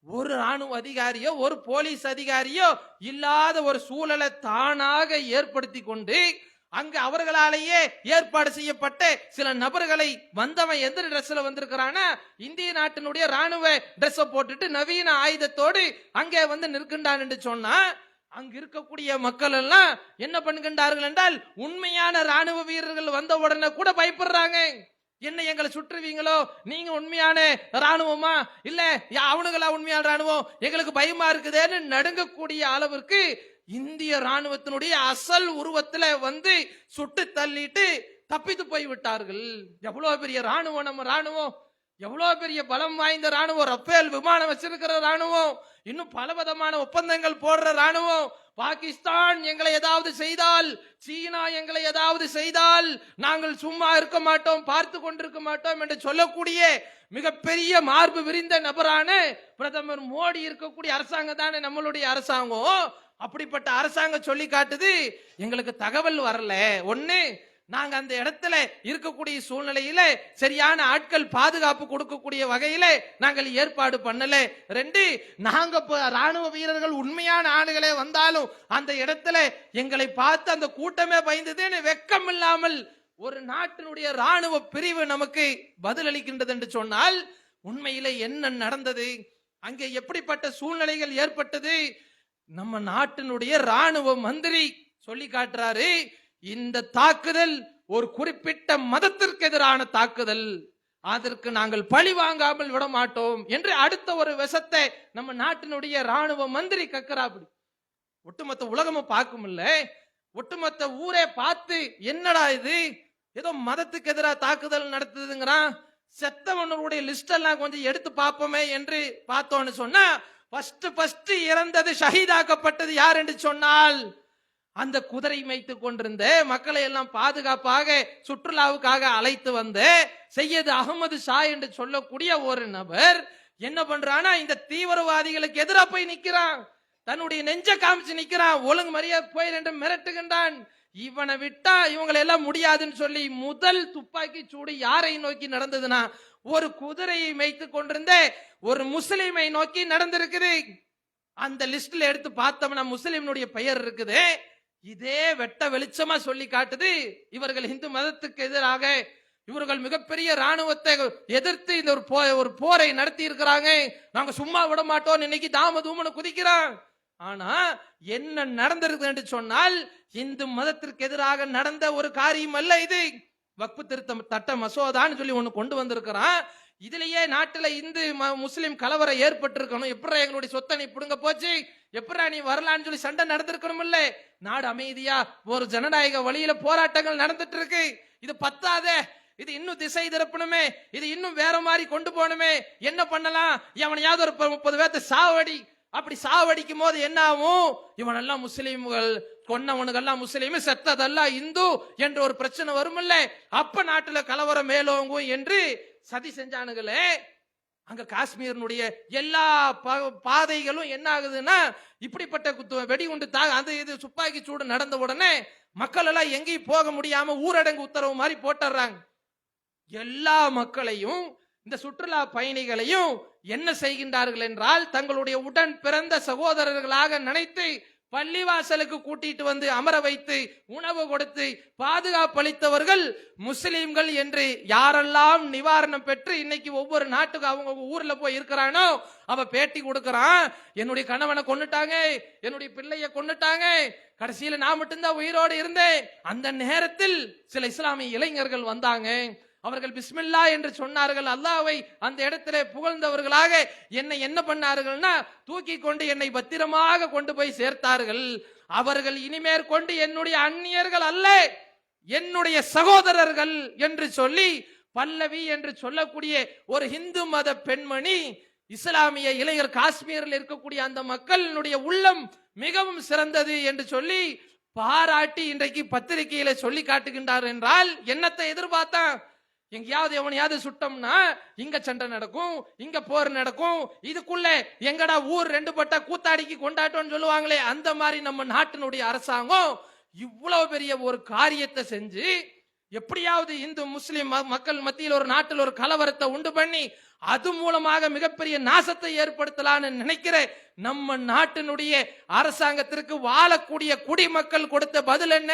ஒரு ராணுவ அதிகாரியோ ஒரு போலீஸ் அதிகாரியோ இல்லாத ஒரு சூழலை தானாக ஏற்படுத்தி கொண்டு அங்க அவர்களாலேயே ஏற்பாடு செய்யப்பட்ட சில நபர்களை, வந்தவன் எந்த ட்ரெஸ்ல வந்திருக்கிறானா, இந்திய நாட்டினுடைய ராணுவ ட்ரெஸ் போட்டுட்டு நவீன ஆயுதத்தோடு அங்கே வந்து நிற்கின்றான் என்று சொன்னா, அங்க இருக்கக்கூடிய மக்கள் எல்லாம் என்ன பண்ணுகின்றார்கள் என்றால், உண்மையான ராணுவ வீரர்கள் வந்த உடனே கூட பயப்படுறாங்க. என்ன எங்களை சுற்றுவீங்களோ, நீங்க உண்மையான ராணுவமா, இல்ல அவனுங்களா உண்மையான ராணுவம், எங்களுக்கு பயமா இருக்குதுன்னு நடுங்கக்கூடிய அளவிற்கு இந்திய ராணுவத்தினுடைய அசல் உருவத்துல வந்து சுட்டு தள்ளிட்டு தப்பித்து போய் விட்டார்கள். எவ்வளவு பெரிய ராணுவம் நம்ம ராணுவம், எவ்வளவு பெரிய பலம் வாய்ந்த ராணுவம், ரஃபேல் விமானம் வச்சிருக்கிற ராணுவம், இன்னும் பலவிதமான ஒப்பந்தங்கள் போடுற ராணுவம். பாகிஸ்தான் எங்களை ஏதாவது செய்தால், சீனா எங்களை ஏதாவது செய்தால் நாங்கள் சும்மா இருக்க மாட்டோம், பார்த்து கொண்டிருக்க மாட்டோம் என்று சொல்லக்கூடிய மிகப்பெரிய மார்பு விரிந்த நபரான பிரதமர் மோடி இருக்கக்கூடிய அரசாங்கம் தானே நம்மளுடைய அரசாங்கம். அப்படிப்பட்ட அரசாங்கம் சொல்லி காட்டுது, எங்களுக்கு தகவல் வரல. ஒண்ணு, நாங்க அந்த இடத்துல இருக்கக்கூடிய சூழ்நிலையில சரியான ஆட்கள் பாதுகாப்பு கொடுக்கக்கூடிய வகையில நாங்கள் ஏற்பாடு பண்ணல. 2, நாங்க ராணுவ வீரர்கள் உண்மையான ஆளுகளே வந்தாலும் அந்த இடத்துல எங்களை பார்த்து அந்த கூட்டமே பயந்ததுன்னு வெக்கம் இல்லாமல் ஒரு நாட்டினுடைய ராணுவ பிரிவு நமக்கு பதிலளிக்கின்றது என்று சொன்னால், உண்மையிலே என்ன நடந்தது, அங்கே எப்படிப்பட்ட சூழ்நிலைகள் ஏற்பட்டது, நம்ம நாட்டினுடைய ராணுவ மந்திரி சொல்லி காட்டுறாரு, இந்த தாக்குதல் ஒரு குறிப்பிட்ட மதத்திற்கு எதிரான தாக்குதல், அதற்கு நாங்கள் பழி வாங்காமல் விட மாட்டோம் என்று அடுத்த ஒரு விஷத்தை நம்ம நாட்டினுடைய ராணுவ மந்திரி கக்கறாப்படி. ஒட்டுமொத்த உலகமும் பார்க்கும் இல்ல, ஒட்டுமொத்த ஊரே பார்த்து என்னடா இது, ஏதோ மதத்துக்கு எதிராக தாக்குதல் நடத்துதுங்கிறான். செத்தவனுடைய லிஸ்ட் எல்லாம் கொஞ்சம் எடுத்து பார்ப்போமே என்று பார்த்தோன்னு சொன்னா, ஃபர்ஸ்ட் இறந்தது, ஷஹீதாக்கப்பட்டது யார் என்று சொன்னால், அந்த குதிரை மேய்த்து கொண்டிருந்த மக்களை எல்லாம் பாதுகாப்பாக சுற்றுலாவுக்காக அழைத்து வந்த சையது அகமது ஷா என்று சொல்லக்கூடிய ஒரு நபர் என்ன பண்றானா, இந்த தீவிரவாதிகளுக்கு எதிராக போய் நிக்கிறான், தன்னுடைய நெஞ்ச காமிச்சு நிக்கிறான், ஒழுங்கு மரியாதை போய் என்று மிரட்டுகின்றான். இவனை விட்டா இவங்களை எல்லாம் முடியாதுன்னு சொல்லி முதல் துப்பாக்கி சூடு யாரை நோக்கி நடந்ததுன்னா, ஒரு குதிரையை மேய்த்து கொண்டிருந்த ஒரு முஸ்லிமை நோக்கி நடந்திருக்குது. அந்த லிஸ்ட்ல எடுத்து பார்த்தோம்னா முஸ்லிம்னுடைய பெயர் இருக்குது. இதே வெட்ட வெளிச்சமா சொல்லி காட்டுது, இவர்கள் இந்து மதத்துக்கு எதிராக, இவர்கள் மிகப்பெரிய ராணுவத்தை எதிர்த்து இந்த ஒரு போரை நடத்தி இருக்கிறாங்க, நாங்க சும்மா விட மாட்டோம், இன்னைக்கு தாம தூமனு குதிக்கிறான். ஆனா என்ன நடந்திருக்கு என்று சொன்னால், இந்து மதத்திற்கு எதிராக நடந்த ஒரு காரியம் அல்ல இது. வக்பு திருத்த சட்ட மசோதான்னு சொல்லி ஒண்ணு கொண்டு வந்திருக்கிறான். இதுலயே நாட்டுல இந்து முஸ்லிம் கலவரம் ஏற்பட்டிருக்கணும், எப்படி எங்களுடைய சொத்தை நீ புடுங்க போச்சு, எப்படா நீ வரலான்னு சொல்லி சண்டை நடந்திருக்கணும் இல்ல. நாடு அமைதியா ஒரு ஜனநாயக வழியில போராட்டங்கள் நடந்துட்டு இருக்கு. இது பத்தாதே, இது இன்னும் திசை திருப்பணுமே, இது இன்னும் வேற மாதிரி கொண்டு போகணுமே, என்ன பண்ணலாம், எவனையாவது ஒரு 30 பேர்த்த சாவடி, அப்படி சாவடிக்கும் போது என்ன ஆகும், இவனெல்லாம் முஸ்லீம்கள், கொன்னவனுக்கெல்லாம் முஸ்லீம், செத்ததெல்லாம் இந்து என்ற ஒரு பிரச்சனை வரும் இல்ல. அப்ப நாட்டுல கலவரம் மேலோங்கும் என்று சதி செஞ்சானுங்களே. அங்க காஷ்மீரினுடைய எல்லா பாதைகளும் என்ன ஆகுதுன்னா இப்படிப்பட்ட வெடிகுண்டு அது இது துப்பாக்கி சூடு நடந்த உடனே மக்கள் எல்லாம் எங்கேயும் போக முடியாம ஊரடங்கு உத்தரவு மாதிரி போட்டுறாங்க. எல்லா மக்களையும் இந்த சுற்றுலா பயணிகளையும் என்ன செய்கின்றார்கள் என்றால் தங்களுடைய உடன் பிறந்த சகோதரர்களாக நினைத்து பள்ளிவாசலுக்கு கூட்டிட்டு வந்து அமர வைத்து உணவு கொடுத்து பாதுகாப்பு அளித்தவர்கள் முஸ்லிம்கள் என்று யாரெல்லாம் நிவாரணம் பெற்று இன்னைக்கு ஒவ்வொரு நாட்டுக்கு அவங்க ஊர்ல போய் இருக்கிறானோ அவ பேட்டி கொடுக்கறான். என்னுடைய கணவனை கொன்னுட்டாங்க, என்னுடைய பிள்ளைய கொன்னுட்டாங்க, கடைசியில நான் மட்டும்தான் உயிரோடு இருந்தேன். அந்த நேரத்தில் சில இஸ்லாமிய இளைஞர்கள் வந்தாங்க. அவர்கள் பிஸ்மில்லா என்று சொன்னார்கள். அல்லாஹ்வை அந்த இடத்திலே புகழ்ந்தவர்களாக என்னை என்ன பண்ணார்கள்னா தூக்கி கொண்டு என்னை பத்திரமாக கொண்டு போய் சேர்த்தார்கள். அவர்கள் இனிமேற்கொண்டு என்னுடைய அந்நியர்கள் அல்ல, என்னுடைய சகோதரர்கள் என்று சொல்லி பல்லவி என்று சொல்லக்கூடிய ஒரு இந்து மத பெண்மணி இஸ்லாமிய இளைஞர் காஷ்மீரில் இருக்கக்கூடிய அந்த மக்களுடைய உள்ளம் மிகவும் சிறந்தது என்று சொல்லி பாராட்டி இன்றைக்கு பத்திரிகையில சொல்லி காட்டுகின்றார் என்றால் என்னத்தை எதிர்பார்த்தான்? எங்கேயாவது எவனையாவது சுட்டோம்னா இங்க சண்டை நடக்கும், இங்க போர் நடக்கும், இதுக்குள்ள எங்கடா ஊர் ரெண்டு பட்டா கூத்தாடிக்கு கொண்டாட்டம்னு சொல்லுவாங்களே, அந்த மாதிரி நம்ம நாட்டினுடைய அரசாங்கம் இவ்வளவு பெரிய ஒரு காரியத்தை செஞ்சு எப்படியாவது இந்து முஸ்லிம் மக்கள் மத்தியில் ஒரு நாட்டில் ஒரு கலவரத்தை உண்டு பண்ணி அது மூலமாக மிகப்பெரிய நாசத்தை ஏற்படுத்தலான்னு நினைக்கிற நம்ம நாட்டினுடைய அரசாங்கத்திற்கு வாழக்கூடிய குடிமக்கள் கொடுத்த பதில் என்ன?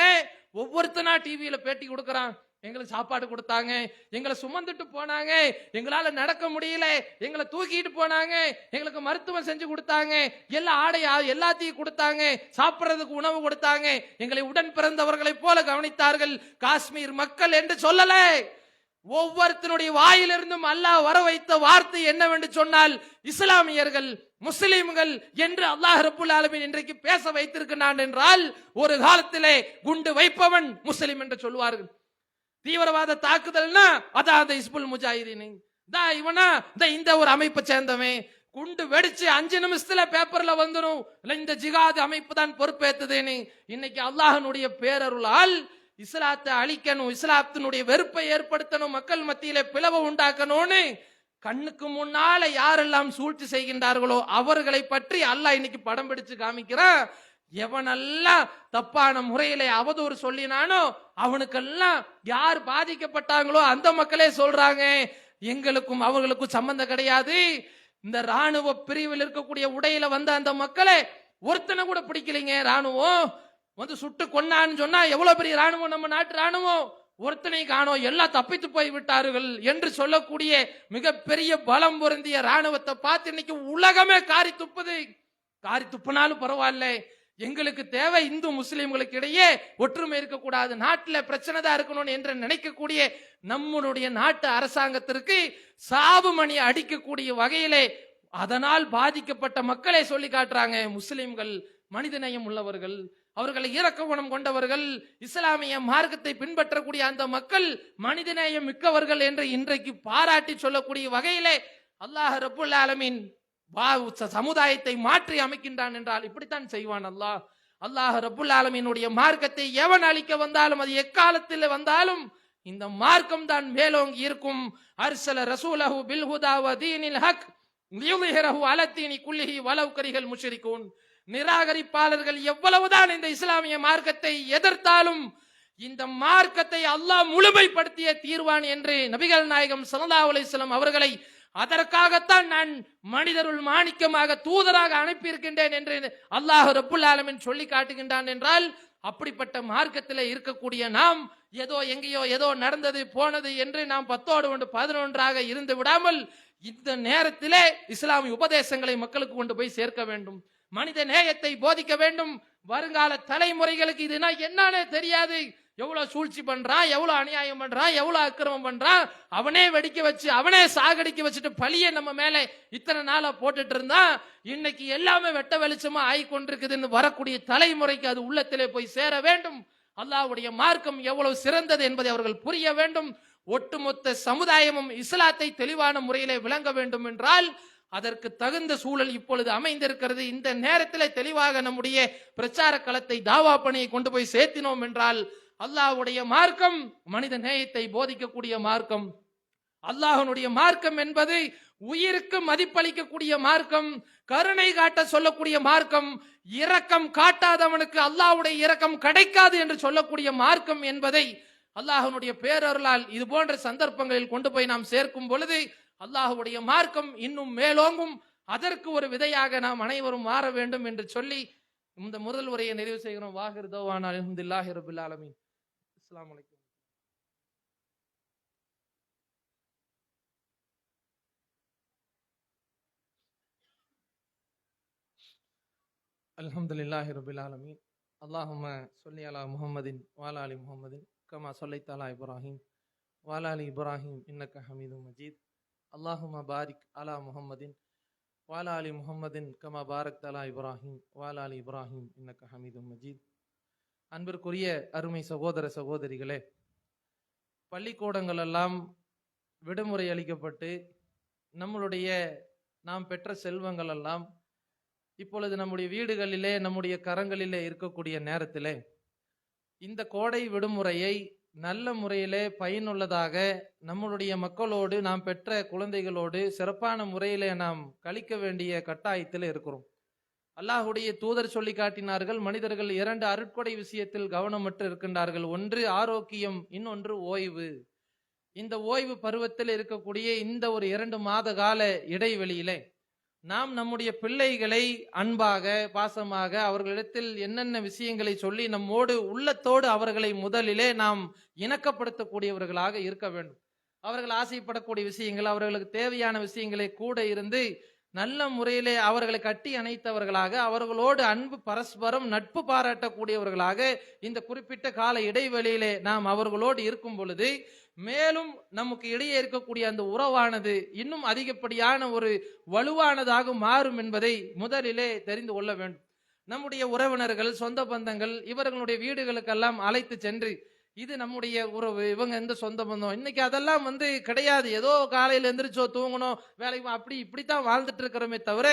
ஒவ்வொருத்தனா டிவியில பேட்டி கொடுக்கறான். எங்களுக்கு சாப்பாடு கொடுத்தாங்க, எங்களை சுமந்துட்டு போனாங்க, எங்களால நடக்க முடியல, எங்களை தூக்கிட்டு போனாங்க, எங்களுக்கு மருத்துவம் செஞ்சு கொடுத்தாங்க, எல்லா ஆடையா எல்லாத்தையும் கொடுத்தாங்க, சாப்பிடுறதுக்கு உணவு கொடுத்தாங்க, எங்களை உடன் பிறந்தவர்களை போல கவனித்தார்கள். காஷ்மீர் மக்கள் என்று சொல்லல, ஒவ்வொருத்தனுடைய வாயிலிருந்தும் அல்லாஹ் வர வைத்த வார்த்தை என்னவென்று சொன்னால் இஸ்லாமியர்கள் முஸ்லிம்கள் என்று அல்லாஹ் ரப்புல் ஆலமீன் இன்றைக்கு பேச வைத்திருக்கிறான் என்றால் ஒரு காலத்திலே குண்டு வைப்பவன் முஸ்லிம் என்று சொல்வார்கள். தீவிரவாத தாக்குதல்னா அதான் அந்த இஸ்புல் முஜாஹிதீன் தான், இவனா இந்த ஒரு அமைப்பை சேர்ந்தவன், குண்டு வெடிச்சு 5 நிமிஷத்துல பேப்பர்ல வந்துடும் இந்த ஜிகாத் அமைப்பு தான் பொறுப்பேற்றுதுன்னு. இன்னைக்கு அல்லாஹ்னுடைய பேரருளால் இஸ்லாத்தை அழிக்கணும், இஸ்லாத்தினுடைய வெறுப்பை ஏற்படுத்தணும், மக்கள் மத்தியில பிளவை உண்டாக்கணும்னு கண்ணுக்கு முன்னால யாரெல்லாம் சூழ்ச்சி செய்கின்றார்களோ அவர்களை பற்றி அல்லாஹ் இன்னைக்கு படம் பிடிச்சு காமிக்கிறான். எவனெல்லாம் தப்பான முறையில அவதூறு சொல்லினானோ அவனுக்கெல்லாம் யார் பாதிக்கப்பட்டாங்களோ அந்த மக்களே சொல்றாங்க எங்களுக்கும் அவர்களுக்கும் சம்பந்தம் கிடையாது. இந்த ராணுவ பிரிவில் இருக்கக்கூடிய உடையில வந்த அந்த மக்களை ஒருத்தனை கூட பிடிக்கலைங்க. ராணுவம் வந்து சுட்டு கொன்னான்னு சொன்னா எவ்வளவு பெரிய ராணுவம் நம்ம நாட்டு ராணுவம், ஒருத்தனை காணோம், எல்லாம் தப்பித்து போய் விட்டார்கள் என்று சொல்லக்கூடிய மிகப்பெரிய பலம் பொருந்திய ராணுவத்தை பார்த்து இன்னைக்கு உலகமே காரி துப்புது. காரி துப்புனாலும் பரவாயில்ல, எங்களுக்கு தேவை இந்து முஸ்லிம்களுக்கு இடையே ஒற்றுமை இருக்கக்கூடாது, நாட்டில் பிரச்சனை தான் இருக்கணும் என்று நினைக்கக்கூடிய நம்மளுடைய நாட்டு அரசாங்கத்திற்கு சாவு மணி அடிக்கக்கூடிய வகையிலே அதனால் பாதிக்கப்பட்ட மக்களை சொல்லி காட்டுறாங்க. முஸ்லிம்கள் மனிதநேயம் உள்ளவர்கள், அவர்களை இரக்க குணம் கொண்டவர்கள், இஸ்லாமிய மார்க்கத்தை பின்பற்றக்கூடிய அந்த மக்கள் மனிதநேயம் மிக்கவர்கள் என்று இன்றைக்கு பாராட்டி சொல்லக்கூடிய வகையிலே அல்லாஹ் ரப்புல் ஆலமீன் சமுதாயத்தை மாற்றி அமைக்கின்றான் என்றால் இப்படித்தான் செய்வான் அல்லாஹ். அல்லாஹ் ரப்புல் ஆலமீனுடைய மார்க்கத்தை எவன் அழிக்க வந்தாலும் அது எக்காலத்தில் வந்தாலும் இந்த மார்க்கம் தான் மேலோங்கி இருக்கும். அர்சல ரசூலஹு பில் ஹுதா வ தீனில் ஹக் லியுظஹிரஹு அலா தீனி குல்லிஹி வலவ் கரிஹல் முஷ்ரிகூன். நிராகரிப்பாளர்கள் எவ்வளவுதான் இந்த இஸ்லாமிய மார்க்கத்தை எதிர்த்தாலும் இந்த மார்க்கத்தை அல்லாஹ் முழுமைப்படுத்திய தீர்வான் என்று நபிகள் நாயகம் ஸல்லல்லாஹு அலைஹி வஸல்லம் அவர்களை அதற்காகத்தான் நான் மனிதருள் மாணிக்கமாக தூதராக அனுப்பியிருக்கின்றேன் என்று அல்லாஹ் ரப்புல் ஆலமீன் சொல்லி காட்டுகின்றான் என்றால் அப்படிப்பட்ட மார்க்கத்தில் இருக்கக்கூடிய நாம் ஏதோ எங்கேயோ ஏதோ நடந்தது போனது என்று நாம் 10ஓடு 11ஆக இருந்து விடாமல் இந்த நேரத்திலே இஸ்லாமிய உபதேசங்களை மக்களுக்கு கொண்டு போய் சேர்க்க வேண்டும், மனித நேயத்தை போதிக்க வேண்டும். வருங்கால தலைமுறைகளுக்கு இதுனா என்னன்னே தெரியாது, எவ்வளவு சூழ்ச்சி பண்றான், எவ்வளவு அநியாயம் பண்றான், எவ்வளவு அக்கிரமம் பண்றான், அவனே வெடிக்க வச்சு அவனே சாகடிக்க வச்சுட்டு பழிய நம்ம மேல இத்தனை நாளா போட்டுட்டு இருந்தா இன்னைக்கு எல்லாமே வெட்ட வெளிச்சமா ஆயிக்கொண்டிருக்குதுன்னு வரக்கூடிய தலைமுறைக்கு அது உள்ளத்திலே போய் சேர வேண்டும். அல்லாஹ்வுடைய மார்க்கம் எவ்வளவு சிறந்தது என்பதை அவர்கள் புரிய வேண்டும். ஒட்டுமொத்த சமுதாயமும் இஸ்லாத்தை தெளிவான முறையிலே விளங்க வேண்டும் என்றால் அதற்கு தகுந்த சூழல் இப்பொழுது அமைந்திருக்கிறது. இந்த நேரத்தில் தெளிவாக நம்முடைய பிரச்சார களத்தை தாவா பணியை கொண்டு போய் சேர்த்தினோம் என்றால் அல்லாஹ்வுடைய மார்க்கம் மனித நேயத்தை போதிக்கக்கூடிய மார்க்கம். அல்லாஹ்வுடைய மார்க்கம் என்பது உயிருக்கு மதிப்பளிக்கக்கூடிய மார்க்கம், கருணை காட்ட சொல்லக்கூடிய மார்க்கம், இரக்கம் காட்டாதவனுக்கு அல்லாஹ்வுடைய இரக்கம் கிடைக்காது என்று சொல்லக்கூடிய மார்க்கம் என்பதை அல்லாஹ்வுடைய பேரருளால் இது போன்ற சந்தர்ப்பங்களில் கொண்டு போய் நாம் சேர்க்கும் பொழுது அல்லாஹ்வுடைய மார்க்கம் இன்னும் மேலோங்கும். அதற்கு ஒரு விதையாக நாம் அனைவரும் மாற வேண்டும் என்று சொல்லி இந்த முதல் உரையை நிறைவு செய்கிறோம். வாஹிர் தவானா அல்ஹம்துலில்லாஹி ரப்பில் ஆலமீன். அஸ்ஸலாமு அலைக்கும். அல்ஹம்துலில்லாஹி ரப்பில் ஆலமீன். அல்லாஹும்ம ஸல்லி அலா முஹம்மதின் வஅலா ஆலி முஹம்மதின் கமா ஸல்லைத அலா இப்ராஹீம் வஅலா ஆலி இப்ராஹீம் இன்னக ஹமீதும் மஜீத். அல்லாஹும்ம பாரிக் அலா முஹம்மதின் வஅலா ஆலி முஹம்மதின் கமா பாரக்த அலா இப்ராஹீம் வஅலா ஆலி இப்ராஹீம் இன்னக ஹமீதும் மஜீத். அன்பிற்குரிய அருமை சகோதர சகோதரிகளே, பள்ளிக்கூடங்கள் எல்லாம் விடுமுறை அளிக்கப்பட்டு நம்மளுடைய நாம் பெற்ற செல்வங்கள் எல்லாம் இப்பொழுது நம்முடைய வீடுகளிலே நம்முடைய கரங்களிலே இருக்கக்கூடிய நேரத்திலே இந்த கோடை விடுமுறையை நல்ல முறையிலே பயனுள்ளதாக நம்மளுடைய மக்களோடு நாம் பெற்ற குழந்தைகளோடு சிறப்பான முறையிலே நாம் கழிக்க வேண்டிய கட்டாயத்தில் இருக்கிறோம். அல்லாஹ்வுடைய தூதர் சொல்லி காட்டினார்கள், மனிதர்கள் 2 அருட்கொடை விஷயத்தில் கவனமற்று இருக்கின்றார்கள். ஒன்று ஆரோக்கியம், இன்னொன்று ஓய்வு. இந்த ஓய்வு பருவத்தில் இருக்கக்கூடிய இந்த ஒரு 2 மாத கால இடைவெளியிலே நாம் நம்முடைய பிள்ளைகளை அன்பாக பாசமாக அவர்களிடத்தில் என்னென்ன விஷயங்களை சொல்லி நம்மோடு உள்ளத்தோடு அவர்களை முதலிலே நாம் இணக்கப்படுத்தக்கூடியவர்களாக இருக்க வேண்டும். அவர்கள் ஆசைப்படக்கூடிய விஷயங்கள், அவர்களுக்கு தேவையான விஷயங்களை கூட இருந்து நல்ல முறையிலே அவர்களை கட்டி அணைத்தவர்களாக, அவர்களோடு அன்பு பரஸ்பரம் நட்பு பாராட்டக்கூடியவர்களாக இந்த குறிப்பிட்ட கால இடைவெளியிலே நாம் அவர்களோடு இருக்கும் பொழுது மேலும் நமக்கு இடையே இருக்கக்கூடிய அந்த உறவானது இன்னும் அதிகப்படியான ஒரு வலுவானதாக மாறும் என்பதை முதலிலே தெரிந்து கொள்ள வேண்டும். நம்முடைய உறவினர்கள், சொந்த பந்தங்கள் இவர்களுடைய வீடுகளுக்கெல்லாம் அழைத்து சென்று இது நம்முடைய உறவு, இவங்க எந்த சொந்த பந்தம், இன்னைக்கு அதெல்லாம் கிடையாது. ஏதோ காலையில எந்திரிச்சோ தூங்கணும் வேலைக்கு அப்படி இப்படித்தான் வாழ்ந்துட்டு இருக்கிறோமே தவிர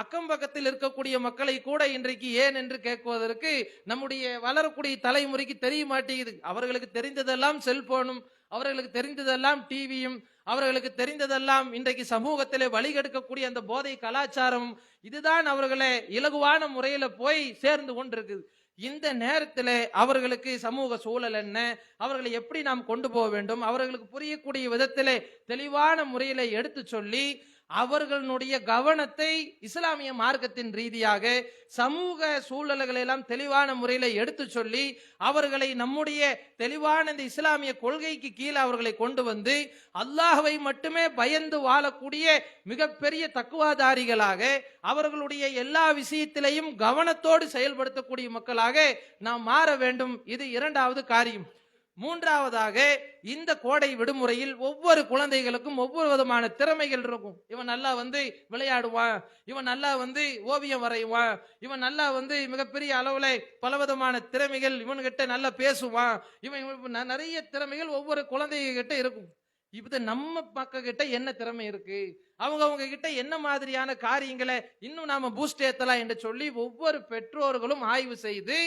அக்கம் பக்கத்தில் இருக்கக்கூடிய மக்களை கூட இன்றைக்கு ஏன் என்று கேட்குவதற்கு நம்முடைய வளரக்கூடிய தலைமுறைக்கு தெரிய மாட்டேங்குது. அவர்களுக்கு தெரிந்ததெல்லாம் செல்போனும், அவர்களுக்கு தெரிந்ததெல்லாம் டிவியும், அவர்களுக்கு தெரிந்ததெல்லாம் இன்றைக்கு சமூகத்திலே வழிகெடுக்கக்கூடிய அந்த போதை கலாச்சாரம், இதுதான் அவர்களை இலகுவான முறையில போய் சேர்ந்து கொண்டிருக்குது. இந்த நேரத்தில் அவர்களுக்கு சமூக சூழல் என்ன, அவர்களை எப்படி நாம் கொண்டு போக வேண்டும், அவர்களுக்கு புரியக்கூடிய விதத்திலே தெளிவான முறையில எடுத்து சொல்லி அவர்களுடைய கவனத்தை இஸ்லாமிய மார்க்கத்தின் ரீதியாக சமூக சூழல்களை எல்லாம் தெளிவான முறையில எடுத்து சொல்லி அவர்களை நம்முடைய தெளிவான இந்த இஸ்லாமிய கொள்கைக்கு கீழே அவர்களை கொண்டு வந்து அல்லாஹ்வை மட்டுமே பயந்து வாழக்கூடிய மிகப்பெரிய தக்குவாதாரிகளாக, அவர்களுடைய எல்லா விஷயத்திலையும் கவனத்தோடு செயல்படுத்தக்கூடிய மக்களாக நாம் மாற வேண்டும். இது 2வது காரியம். 3வதாக இந்த கோடை விடுமுறையில் ஒவ்வொரு குழந்தைகளுக்கும் ஒவ்வொரு விதமான திறமைகள் இருக்கும். இவன் நல்லா விளையாடுவான், இவன் நல்லா ஓவியம் வரைவான், இவன் நல்லா மிகப்பெரிய அளவுல பலவிதமான திறமைகள், இவன்கிட்ட நல்லா பேசுவான், இவன் நிறைய திறமைகள் ஒவ்வொரு குழந்தைகிட்ட இருக்கும். இது நம்ம பக்க கிட்ட என்ன திறமை இருக்கு, அவங்க கிட்ட என்ன மாதிரியான காரியங்களை இன்னும் நாம பூஸ்ட் ஏத்தலாம் என்று சொல்லி ஒவ்வொரு பெற்றோர்களும் ஆய்வு செய்து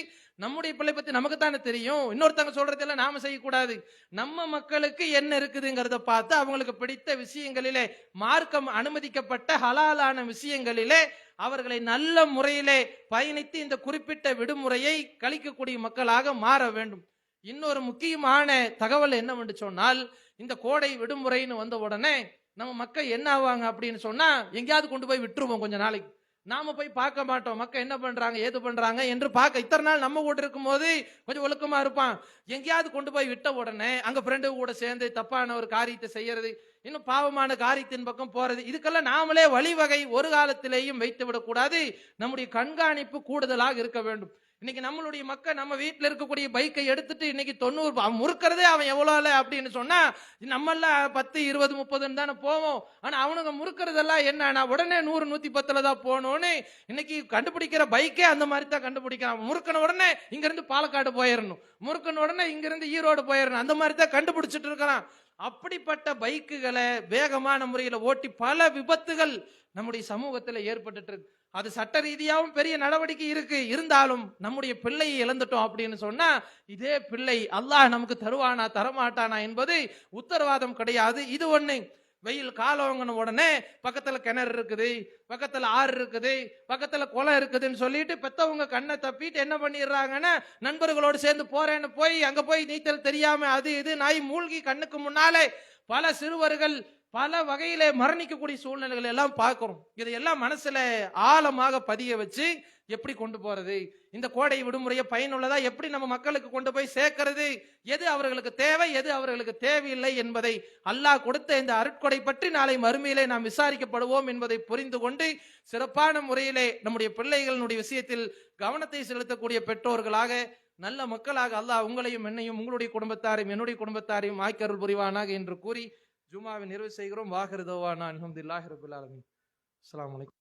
நம்முடைய பிள்ளை பத்தி நமக்கு தானே தெரியும், இன்னொருத்தங்க சொல்றதெல்லாம் நாம செய்யக்கூடாது. நம்ம மக்களுக்கு என்ன இருக்குதுங்கிறத பார்த்து அவங்களுக்கு பிடித்த விஷயங்களிலே, மார்க்கம் அனுமதிக்கப்பட்ட ஹலாலான விஷயங்களிலே அவர்களை நல்ல முறையிலே பயணித்து இந்த குறிப்பிட்ட விடுமுறையை கழிக்கக்கூடிய மக்களாக மாற வேண்டும். இன்னொரு முக்கியமான தகவல் என்னவென்று சொன்னால், இந்த கோடை விடுமுறைன்னு வந்த உடனே நம்ம மக்கள் என்ன ஆவாங்க அப்படின்னு சொன்னா, எங்கேயாவது கொண்டு போய் விட்டுருவோம். கொஞ்ச நாளைக்கு நாம போய் பார்க்க மாட்டோம், மக்கள் என்ன பண்றாங்க ஏது பண்றாங்க என்று பார்க்க. இத்தனை நாள் நம்ம கூட இருக்கும் போது கொஞ்சம் ஒழுக்கமா இருப்பான். எங்கேயாவது கொண்டு போய் விட்ட உடனே அங்க ஃப்ரெண்டு கூட சேர்ந்து தப்பான ஒரு காரியத்தை செய்யறது, இன்னும் பாவமான காரியத்தின் பக்கம் போறது, இதுக்கெல்லாம் நாமளே வழிவகை ஒரு காலத்திலேயும் வைத்து விடக்கூடாது. நம்முடைய கண்காணிப்பு கூடுதலாக இருக்க வேண்டும். இன்னைக்கு நம்மளுடைய மக்கள் நம்ம வீட்டில் இருக்கக்கூடிய பைக்கை எடுத்துட்டு இன்னைக்கு 90 முறுக்கிறதே அவன் எவ்வளவு அப்படின்னு சொன்னா, நம்ம எல்லாம் 10, 20, 30 தானே போவோம். ஆனா அவனுங்க முறுக்கிறதெல்லாம் என்ன, உடனே 100, 110 தான் போகணும்னு இன்னைக்கு கண்டுபிடிக்கிற பைக்கே அந்த மாதிரி தான் கண்டுபிடிக்கிறான். முறுக்கின உடனே இங்க இருந்து பாலக்காடு போயிடணும், முறுக்கின உடனே இங்க இருந்து ஈரோடு போயிடணும், அந்த மாதிரி தான் கண்டுபிடிச்சிட்டு இருக்கிறான். அப்படிப்பட்ட பைக்குகளை வேகமான முறையில ஓட்டி பல விபத்துகள் நம்முடைய சமூகத்துல ஏற்பட்டுட்டு இருக்கு. அது சட்ட ரீதியாகவும் பெரிய நடவடிக்கை இருக்கு. இருந்தாலும் நம்முடைய பிள்ளையை இழந்துட்டோம் அப்படின்னு சொன்னா இதே பிள்ளை அல்லாஹ் நமக்கு தருவானா தரமாட்டானா என்பது உத்தரவாதம் கிடையாது. இது ஒண்ணு. வெயில் காலவங்கன உடனே பக்கத்துல கிணறு இருக்குது, பக்கத்துல ஆறு இருக்குது, பக்கத்துல குளம் இருக்குதுன்னு சொல்லிட்டு பெத்தவங்க கண்ணை தப்பிட்டு என்ன பண்ணிடுறாங்கன்னா நண்பர்களோடு சேர்ந்து போறேன்னு போய் அங்க போய் நீச்சல் தெரியாம அது இது நாய் மூழ்கி கண்ணுக்கு முன்னாலே பல சிறுவர்கள் பல வகையிலே மரணிக்கக்கூடிய சூழ்நிலைகள் எல்லாம் பார்க்கிறோம். இதையெல்லாம் மனசுல ஆழமாக பதிய வச்சு எப்படி கொண்டு போறது, இந்த கோடை விடுமுறையை பயனுள்ளதா எப்படி நம்ம மக்களுக்கு கொண்டு போய் சேர்க்கிறது, எது அவர்களுக்கு தேவை எது அவர்களுக்கு தேவையில்லை என்பதை அல்லாஹ் கொடுத்த இந்த அருட்கொடை பற்றி நாளை மறுமையிலே நாம் விசாரிக்கப்படுவோம் என்பதை புரிந்து கொண்டு சிறப்பான முறையிலே நம்முடைய பிள்ளைகளுடைய விஷயத்தில் கவனத்தை செலுத்தக்கூடிய பெற்றோர்களாக நல்ல மக்களாக அல்லாஹ் உங்களையும் என்னையும் உங்களுடைய குடும்பத்தாரையும் என்னுடைய குடும்பத்தாரையும் ஆய்க்கருள் புரிவானாக என்று கூறி ஜுமாவை நிறைவு செய்கிறோம். வாஹிரு தவானா அல்ஹம்துலில்லாஹி ரப்பில் ஆலமீன். அஸ்ஸலாமு அலைக்கும்.